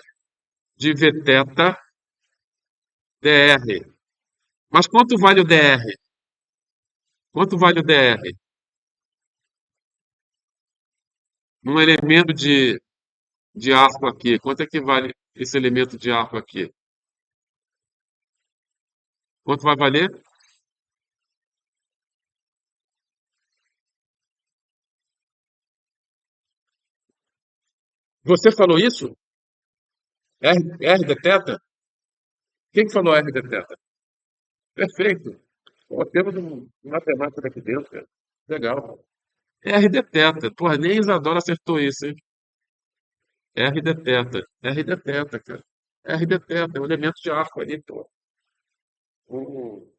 de Vθ dr. Mas quanto vale o dr? Quanto vale o dr? Um elemento de arco aqui. Quanto é que vale esse elemento de arco aqui? Quanto vai valer? Você falou isso? R de θ? Quem que falou R de θ? Perfeito. Pô, temos um matemático aqui dentro, cara. Legal. R de θ. Porra, nem Isadora acertou isso, hein? R de θ. R de θ, cara. R de θ, é um elemento de arco ali, pô. Um,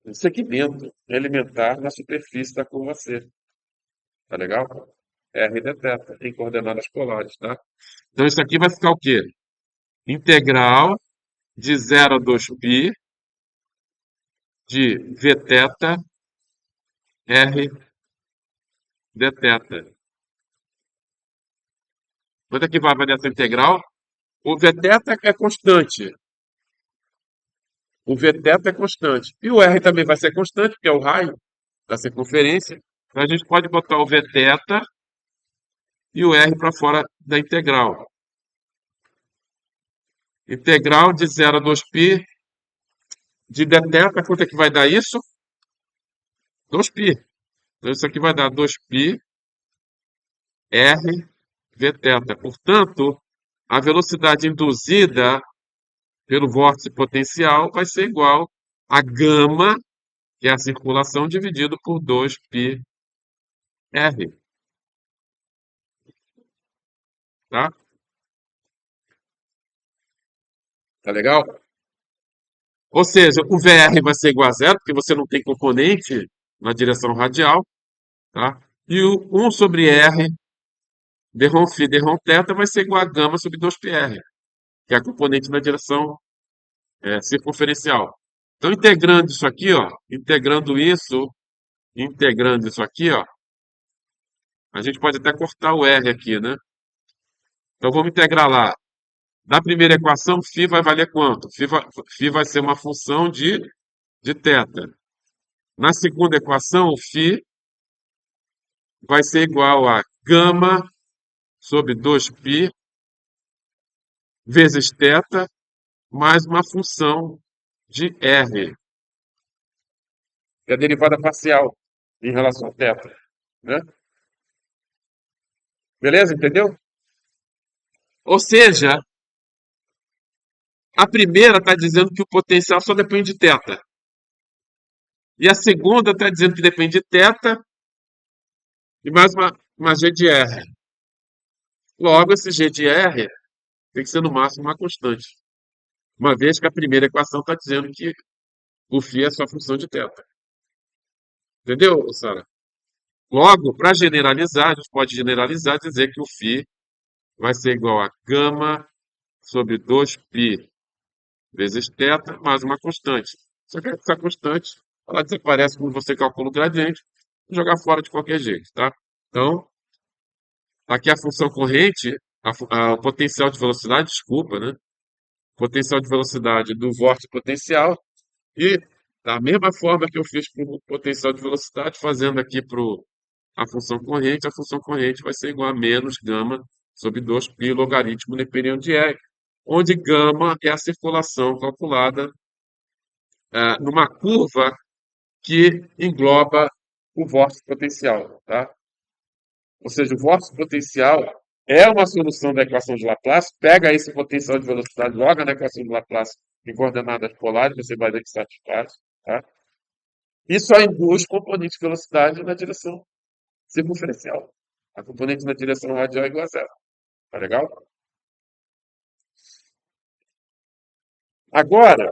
um segmento elementar na superfície da curva C. Tá legal? R de θ, em coordenadas polares, tá? Então isso aqui vai ficar o quê? Integral de 0 a 2π de Vθ R de θ. Quanto é que vai valer essa integral? O Vθ é constante. O Vθ é constante. E o R também vai ser constante, porque é o raio da circunferência. Então a gente pode botar o Vθ e o R para fora da integral. Integral de 0 a 2π de dθ, quanto é que vai dar isso? 2π. Então isso aqui vai dar 2π R Vθ. Portanto, a velocidade induzida pelo vórtice potencial vai ser igual a gama, que é a circulação, dividido por 2πr. tá? Tá legal? Ou seja, o VR vai ser igual a zero, porque você não tem componente na direção radial, tá? E o 1 sobre R d-ROM φ d-ROM θ vai ser igual a gama sobre 2πr, que é a componente na direção circunferencial. Então, integrando isso aqui, ó, a gente pode até cortar o R aqui, né? Então, vamos integrar lá. Na primeira equação, φ vai valer quanto? Φ vai ser uma função de θ. Na segunda equação, o φ vai ser igual a gama sobre 2π vezes θ mais uma função de R, que é a derivada parcial em relação a θ, né? Beleza? Entendeu? Ou seja, a primeira está dizendo que o potencial só depende de θ. E a segunda está dizendo que depende de θ e mais uma g de R. Logo, esse g de R tem que ser no máximo uma constante. Uma vez que a primeira equação está dizendo que o φ é só função de θ. Entendeu, Sara? Logo, para generalizar, a gente pode generalizar e dizer que o φ vai ser igual a gama sobre 2π vezes θ mais uma constante. Só que essa constante, ela desaparece quando você calcula o gradiente e jogar fora de qualquer jeito, tá? Então, aqui a função corrente, o potencial de velocidade, desculpa, né? Potencial de velocidade do vórtice potencial e da mesma forma que eu fiz para o potencial de velocidade, fazendo aqui para a função corrente vai ser igual a menos gama sobre 2π logaritmo neperiano de R, onde gama é a circulação calculada numa curva que engloba o vórtice potencial, tá? Ou seja, o vórtice potencial é uma solução da equação de Laplace, pega esse potencial de velocidade, joga na equação de Laplace em coordenadas polares, você vai ver que satisfaz, tá? E só induz componente de velocidade na direção circunferencial. A componente na direção radial é igual a zero. Tá legal? Agora,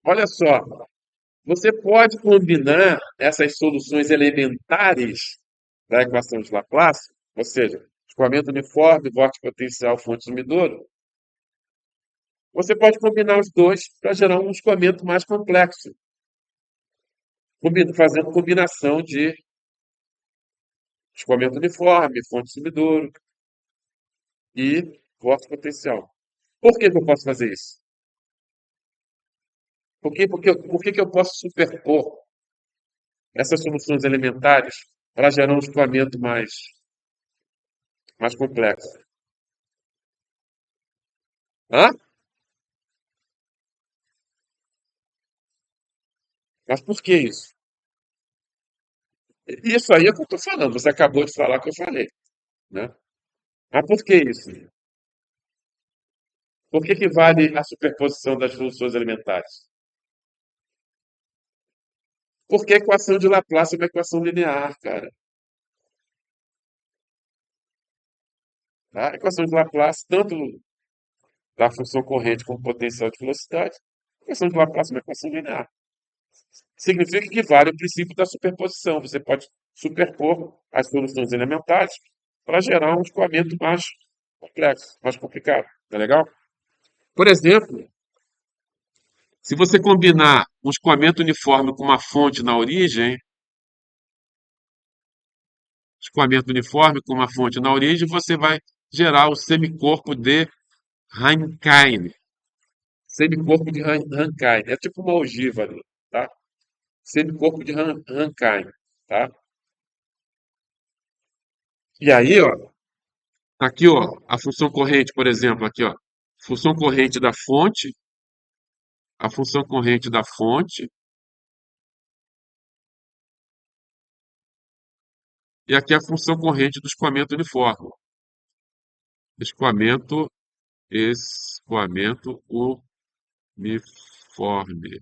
olha só, você pode combinar essas soluções elementares da equação de Laplace, ou seja, escoamento uniforme, vórtice potencial, fonte sumidouro. Você pode combinar os dois para gerar um escoamento mais complexo, fazendo combinação de escoamento uniforme, fonte sumidouro e vórtice potencial. Por que eu posso fazer isso? Por que eu posso superpor essas soluções elementares para gerar um escoamento mais complexo? Hã? Mas por que isso? Isso aí é o que eu estou falando. Você acabou de falar que eu falei, né? Mas por que isso? Por que vale a superposição das soluções elementares? Porque a equação de Laplace é uma equação linear, cara. Tá? A equação de Laplace, tanto da função corrente como potencial de velocidade, a equação de Laplace é uma equação linear. Significa que vale o princípio da superposição. Você pode superpor as soluções elementares para gerar um escoamento mais complexo, mais complicado. Tá legal? Por exemplo, se você combinar um escoamento uniforme com uma fonte na origem, você vai gerar o semicorpo de Rankine. Semicorpo de Rankine. É tipo uma ogiva ali, tá? Semicorpo de Rankine, tá? E aí, ó, aqui, ó, a função corrente, por exemplo, aqui, ó, função corrente da fonte, a função corrente da fonte, e aqui a função corrente do escoamento uniforme. Escoamento, escoamento uniforme,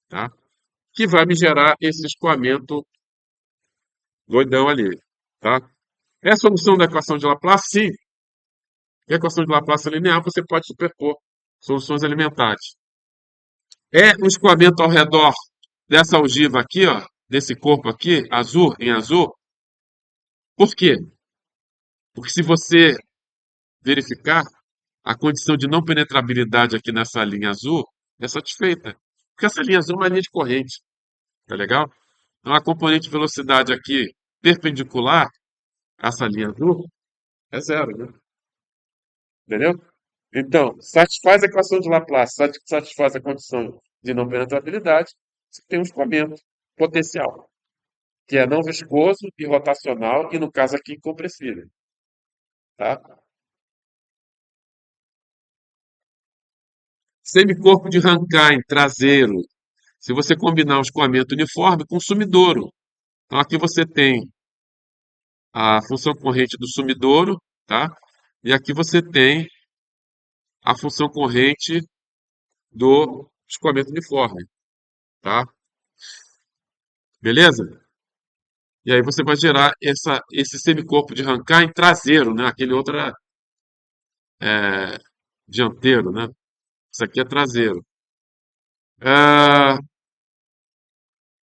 tá? Que vai me gerar esse escoamento doidão ali, tá? É a solução da equação de Laplace? Sim. A equação de Laplace linear você pode superpor soluções elementares. É um escoamento ao redor dessa algiva aqui, ó, desse corpo aqui, azul, em azul. Por quê? Porque se você verificar, a condição de não penetrabilidade aqui nessa linha azul é satisfeita. Porque essa linha azul é uma linha de corrente, tá legal? Então a componente de velocidade aqui perpendicular a essa linha azul é zero, né? Entendeu? Então, satisfaz a equação de Laplace, satisfaz a condição de não penetrabilidade, você tem um escoamento potencial, que é não viscoso e rotacional, e no caso aqui, incompressível. Tá? Semicorpo de Rankine traseiro. Se você combinar o escoamento uniforme com o sumidouro. Então aqui você tem a função corrente do sumidouro, tá? E aqui você tem a função corrente do escoamento uniforme, tá? Beleza? E aí você vai gerar esse semicorpo de Rankine traseiro, né? Aquele outro é dianteiro, né? Isso aqui é traseiro. Ah,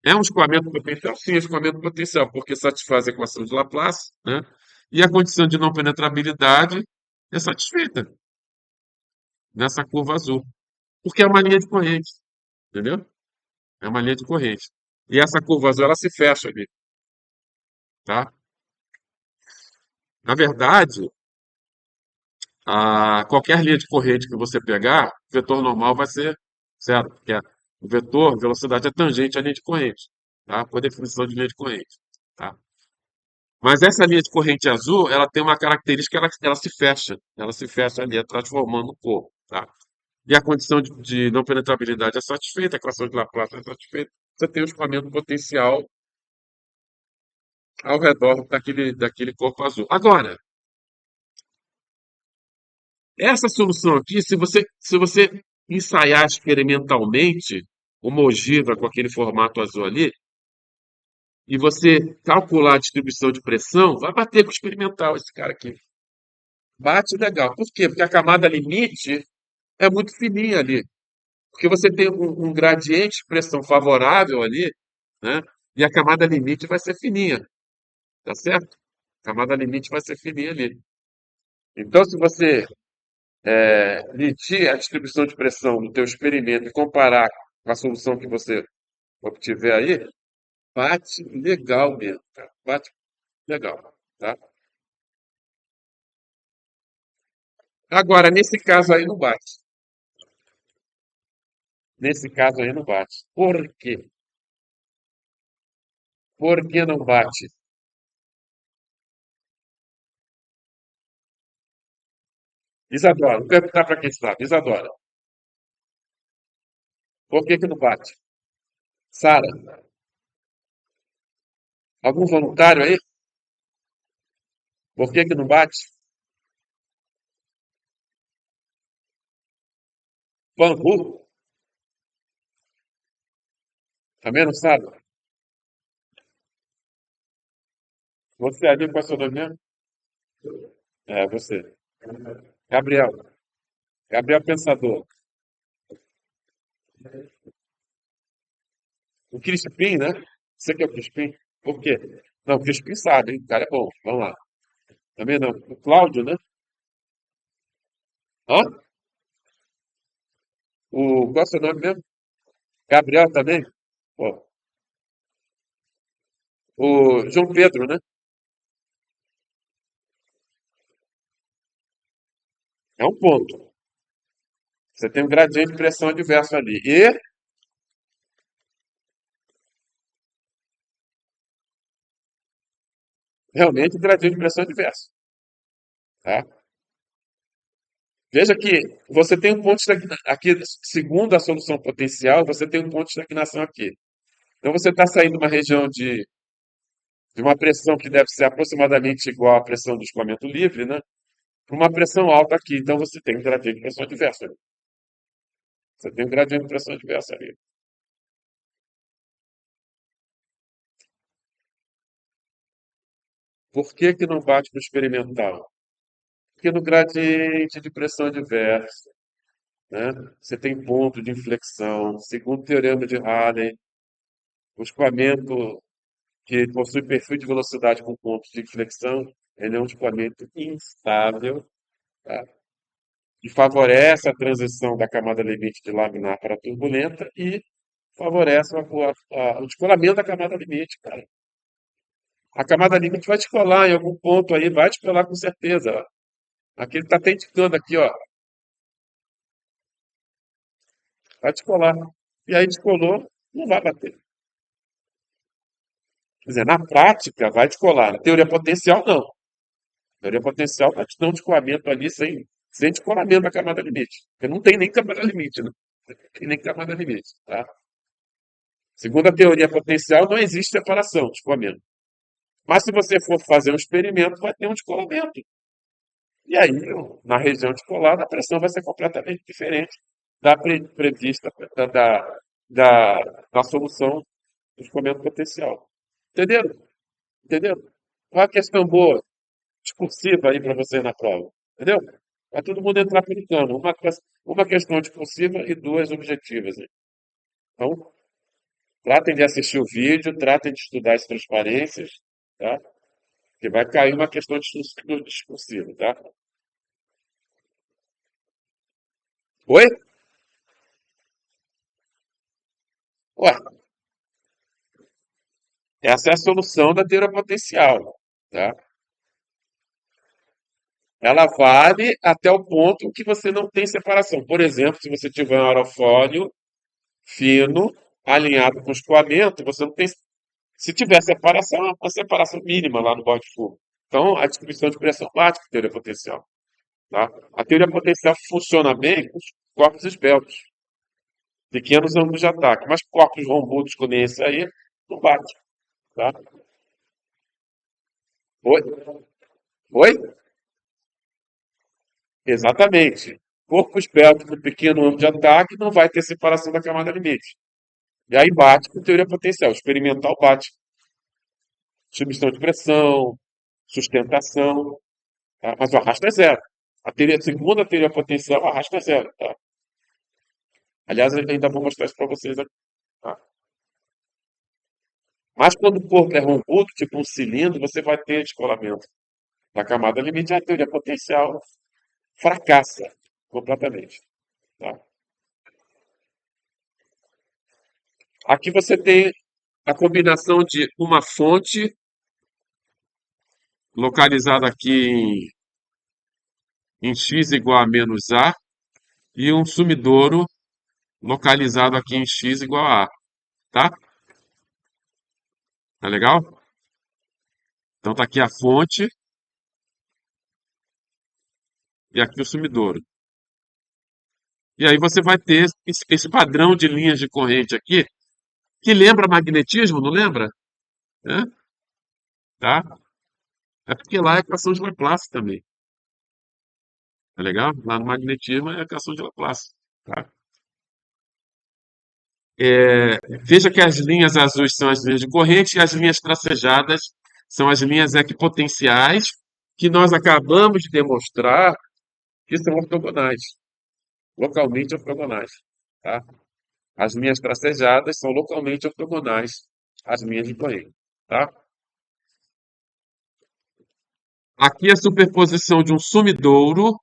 é um escoamento potencial? Sim, é escoamento potencial, porque satisfaz a equação de Laplace, né? E a condição de não penetrabilidade é satisfeita nessa curva azul, porque é uma linha de corrente, entendeu? É uma linha de corrente. E essa curva azul, ela se fecha ali, tá? Na verdade, qualquer linha de corrente que você pegar, o vetor normal vai ser zero, porque o vetor, velocidade é tangente à linha de corrente, tá? Por definição de linha de corrente, tá? Mas essa linha de corrente azul, ela tem uma característica, ela se fecha ali, transformando o corpo, tá? E a condição de não penetrabilidade é satisfeita, a equação de Laplace é satisfeita, você tem o escoamento potencial ao redor daquele corpo azul. Agora, essa solução aqui, se você ensaiar experimentalmente uma ogiva com aquele formato azul ali, e você calcular a distribuição de pressão, vai bater com o experimental esse cara aqui. Bate legal. Por quê? Porque a camada limite é muito fininha ali. Porque você tem um gradiente de pressão favorável ali, né? E a camada limite vai ser fininha, tá certo? A camada limite vai ser fininha ali. Então, se você medir a distribuição de pressão no teu experimento e comparar com a solução que você obtiver aí, bate legal mesmo, cara. Bate legal, tá? Agora, nesse caso aí não bate. Nesse caso aí não bate. Por quê? Por que não bate? Isadora, vou perguntar para quem sabe. Isadora, por que que não bate? Sara, algum voluntário aí? Por que que não bate? Bangu, também não sabe? Você ali, qual é o seu nome mesmo? É, você. Gabriel. Gabriel Pensador. O Crispim, né? Você que é o Crispim? Por quê? Não, o Crispim sabe, hein? O cara é bom. Vamos lá. Também não. O Cláudio, né? Hã? Qual é o seu nome mesmo? Gabriel também? Pô. O João Pedro, né? É um ponto. Você tem um gradiente de pressão adverso ali. E, realmente, um gradiente de pressão adverso. Tá? Veja que você tem um ponto de estagnação aqui, segundo a solução potencial, você tem um ponto de estagnação aqui. Então, você está saindo de uma região de uma pressão que deve ser aproximadamente igual à pressão do escoamento livre, né? Para uma pressão alta aqui. Então, você tem um gradiente de pressão adverso ali. Você tem um gradiente de pressão adverso ali. Por que que não bate no experimental? Porque no gradiente de pressão adversa, né, você tem ponto de inflexão. Segundo o teorema de Rayleigh, o escoamento que possui perfil de velocidade com pontos de inflexão, ele é um escoamento instável, tá? E favorece a transição da camada limite de laminar para turbulenta e favorece o descolamento da camada limite, cara. A camada limite vai descolar em algum ponto aí, vai descolar com certeza. Ó. Aqui ele está até indicando aqui, ó, vai descolar. E aí descolou, não vai bater. Quer dizer, na prática vai descolar. Na teoria potencial, não. Teoria potencial está te dando um descolamento ali sem descolamento da camada limite. Porque não tem nem camada limite, né? Não tem nem camada limite, tá? Segundo a teoria potencial, não existe separação, descolamento. Mas se você for fazer um experimento, vai ter um descolamento. E aí, na região descolada, a pressão vai ser completamente diferente da prevista da, da solução do escoamento potencial. Entenderam? Entenderam? Qual a questão boa, discursiva aí para você na prova? Entendeu? Vai todo mundo entrar aplicando. Uma questão discursiva e duas objetivas. Hein? Então, tratem de assistir o vídeo, tratem de estudar as transparências, tá? Que vai cair uma questão discursiva, tá? Oi? Ué, essa é a solução da teoria potencial, tá? Ela vale até o ponto que você não tem separação. Por exemplo, se você tiver um aerofólio fino, alinhado com escoamento, você não tem. Se tiver separação, é uma separação mínima lá no bode de fumo. Então, a distribuição de pressão bate com a teoria potencial. Tá? A teoria potencial funciona bem com os corpos esbeltos, pequenos ângulos de ataque, mas corpos rombudos como esse aí, não bate. Tá? Oi? Oi? Exatamente. Corpo esbelto com pequeno ângulo de ataque não vai ter separação da camada limite. E aí bate com teoria potencial. Experimental bate. Submissão de pressão, sustentação, tá? Mas o arrasto é zero. Segundo a teoria potencial, o arrasto é zero. Tá? Aliás, eu ainda vou mostrar isso para vocês aqui. Tá? Mas quando o corpo é rombudo, tipo um cilindro, você vai ter descolamento da camada limite. A teoria potencial fracassa completamente. Tá? Aqui você tem a combinação de uma fonte localizada aqui em x igual a menos a e um sumidouro localizado aqui em x igual a, tá? Tá legal? Então tá aqui a fonte e aqui o sumidouro. E aí você vai ter esse padrão de linhas de corrente aqui, que lembra magnetismo, não lembra? É, tá? É porque lá é equação de Laplace também. Tá legal? Lá no magnetismo é equação de Laplace. Tá? Veja que as linhas azuis são as linhas de corrente e as linhas tracejadas são as linhas equipotenciais, que nós acabamos de demonstrar que são ortogonais, localmente ortogonais. Tá? As linhas tracejadas são localmente ortogonais às linhas de corrente. Tá? Aqui a superposição de um sumidouro,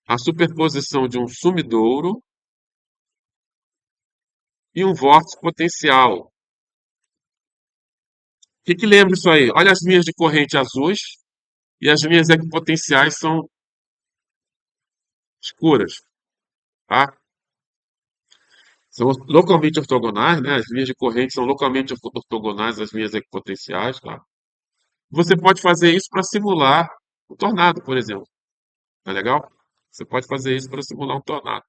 a superposição de um sumidouro e um vórtice potencial. O que que lembra isso aí? Olha as linhas de corrente azuis e as linhas equipotenciais são escuras, tá? São localmente ortogonais, né? As linhas de corrente são localmente ortogonais às linhas equipotenciais, tá? Você pode fazer isso para simular um tornado, por exemplo. Tá legal? Você pode fazer isso para simular um tornado.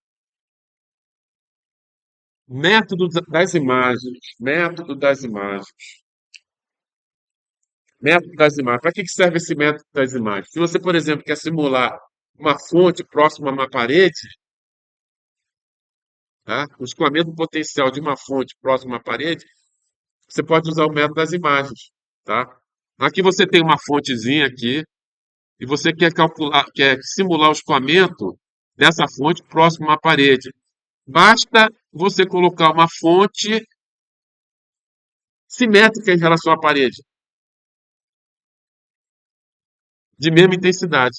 Método das imagens. Método das imagens. Método das imagens. Para que que serve esse método das imagens? Se você, por exemplo, quer simular uma fonte próxima a uma parede, tá? O escoamento potencial de uma fonte próxima à parede, você pode usar o método das imagens, tá? Aqui você tem uma fontezinha aqui e você quer calcular, quer simular o escoamento dessa fonte próximo à parede. Basta você colocar uma fonte simétrica em relação à parede, de mesma intensidade.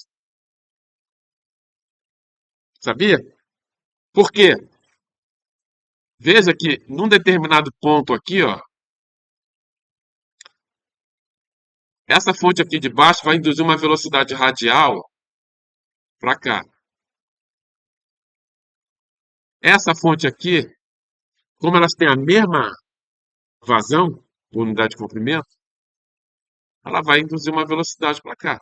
Sabia? Por quê? Veja que num determinado ponto aqui, ó, essa fonte aqui de baixo vai induzir uma velocidade radial para cá. Essa fonte aqui, como elas têm a mesma vazão, unidade de comprimento, ela vai induzir uma velocidade para cá.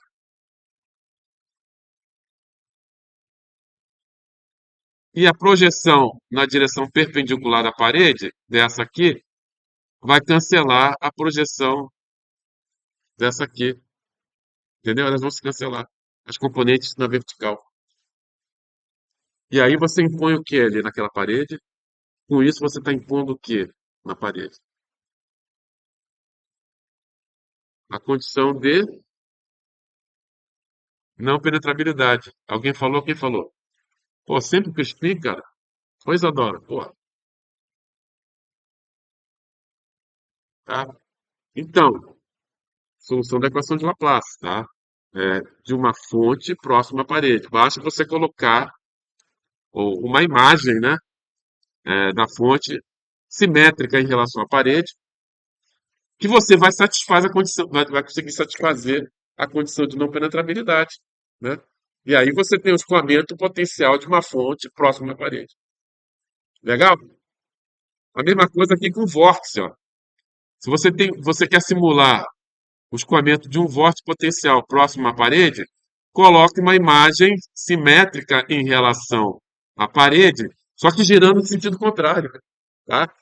E a projeção na direção perpendicular à parede, dessa aqui, vai cancelar a projeção dessa aqui. Entendeu? Elas vão se cancelar. As componentes na vertical. E aí você impõe o que ali naquela parede? Com isso você está impondo o que na parede? A condição de não penetrabilidade. Alguém falou? Quem falou? Pô, sempre que eu explico, cara. Pois adoro. Pô, tá? Então, solução da equação de Laplace, tá? De uma fonte próxima à parede. Basta você colocar uma imagem, né, da fonte simétrica em relação à parede, que você vai satisfazer a condição, vai conseguir satisfazer a condição de não penetrabilidade, né? E aí você tem o escoamento potencial de uma fonte próxima à parede. Legal? A mesma coisa aqui com o vórtice, ó. Se você quer simular o escoamento de um vórtice potencial próximo à parede, coloque uma imagem simétrica em relação à parede, só que girando no sentido contrário, tá?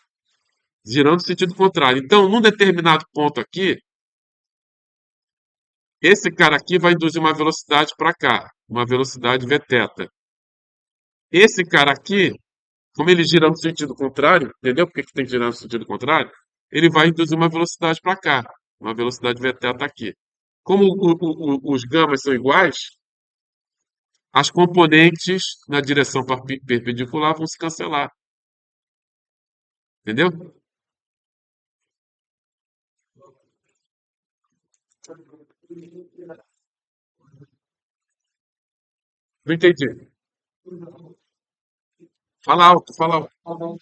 Girando no sentido contrário. Então, num determinado ponto aqui, esse cara aqui vai induzir uma velocidade para cá, uma velocidade vθ. Esse cara aqui, como ele gira no sentido contrário, entendeu por que que tem que girar no sentido contrário? Ele vai induzir uma velocidade para cá, uma velocidade vθ aqui. Como os gamas são iguais, as componentes na direção perpendicular vão se cancelar, entendeu? Não entendi. Fala alto, fala alto.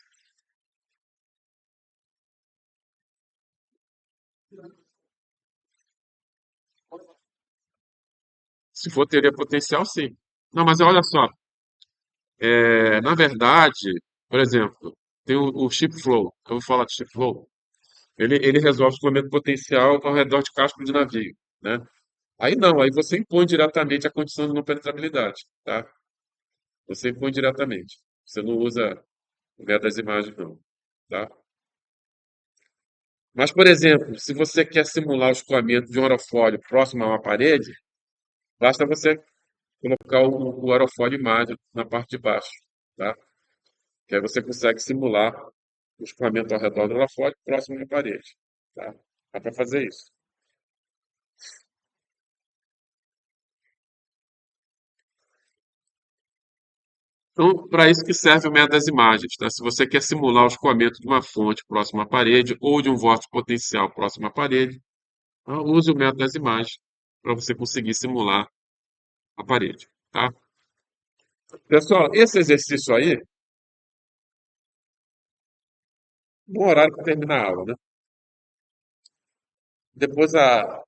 Se for, teria potencial, sim. Não, mas olha só, na verdade, por exemplo, tem o chip flow. Eu vou falar de chip flow. Ele resolve o escoamento potencial ao redor de casco de navio, né? Aí não, aí você impõe diretamente a condição de não penetrabilidade, tá? Você impõe diretamente. Você não usa o método das imagens, não, tá? Mas, por exemplo, se você quer simular o escoamento de um aerofólio próximo a uma parede, basta você colocar o aerofólio imagem na parte de baixo, tá? Que aí você consegue simular o escoamento ao redor do aerofólio próximo à parede, tá? Dá para fazer isso. Então, para isso que serve o método das imagens, tá? Se você quer simular o escoamento de uma fonte próxima à parede ou de um vórtice potencial próximo à parede, então, use o método das imagens para você conseguir simular a parede, tá? Pessoal, esse exercício aí, no horário que terminar a aula, né? Depois a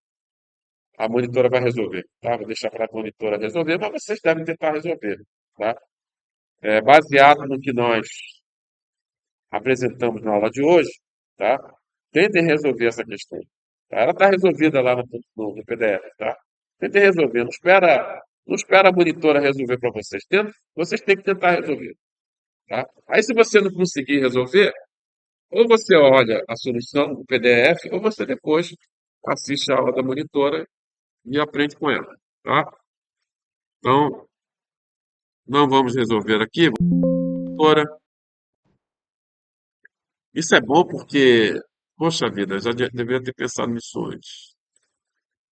monitora vai resolver, tá? Vou deixar para a monitora resolver, mas vocês devem tentar resolver, tá? Baseado no que nós apresentamos na aula de hoje, tá? Tentem resolver essa questão, tá? Ela está resolvida lá no PDF, tá? Tentem resolver, não espera a monitora resolver para vocês. Vocês têm que tentar resolver, tá? Aí se você não conseguir resolver, ou você olha a solução no PDF, ou você depois assiste a aula da monitora e aprende com ela, tá? Então, não vamos resolver aqui, monitora. Isso é bom porque, poxa vida, eu já deveria ter pensado nisso antes.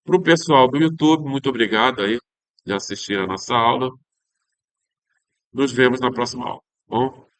Para o pessoal do YouTube, muito obrigado aí de assistir a nossa aula. Nos vemos na próxima aula, tá bom?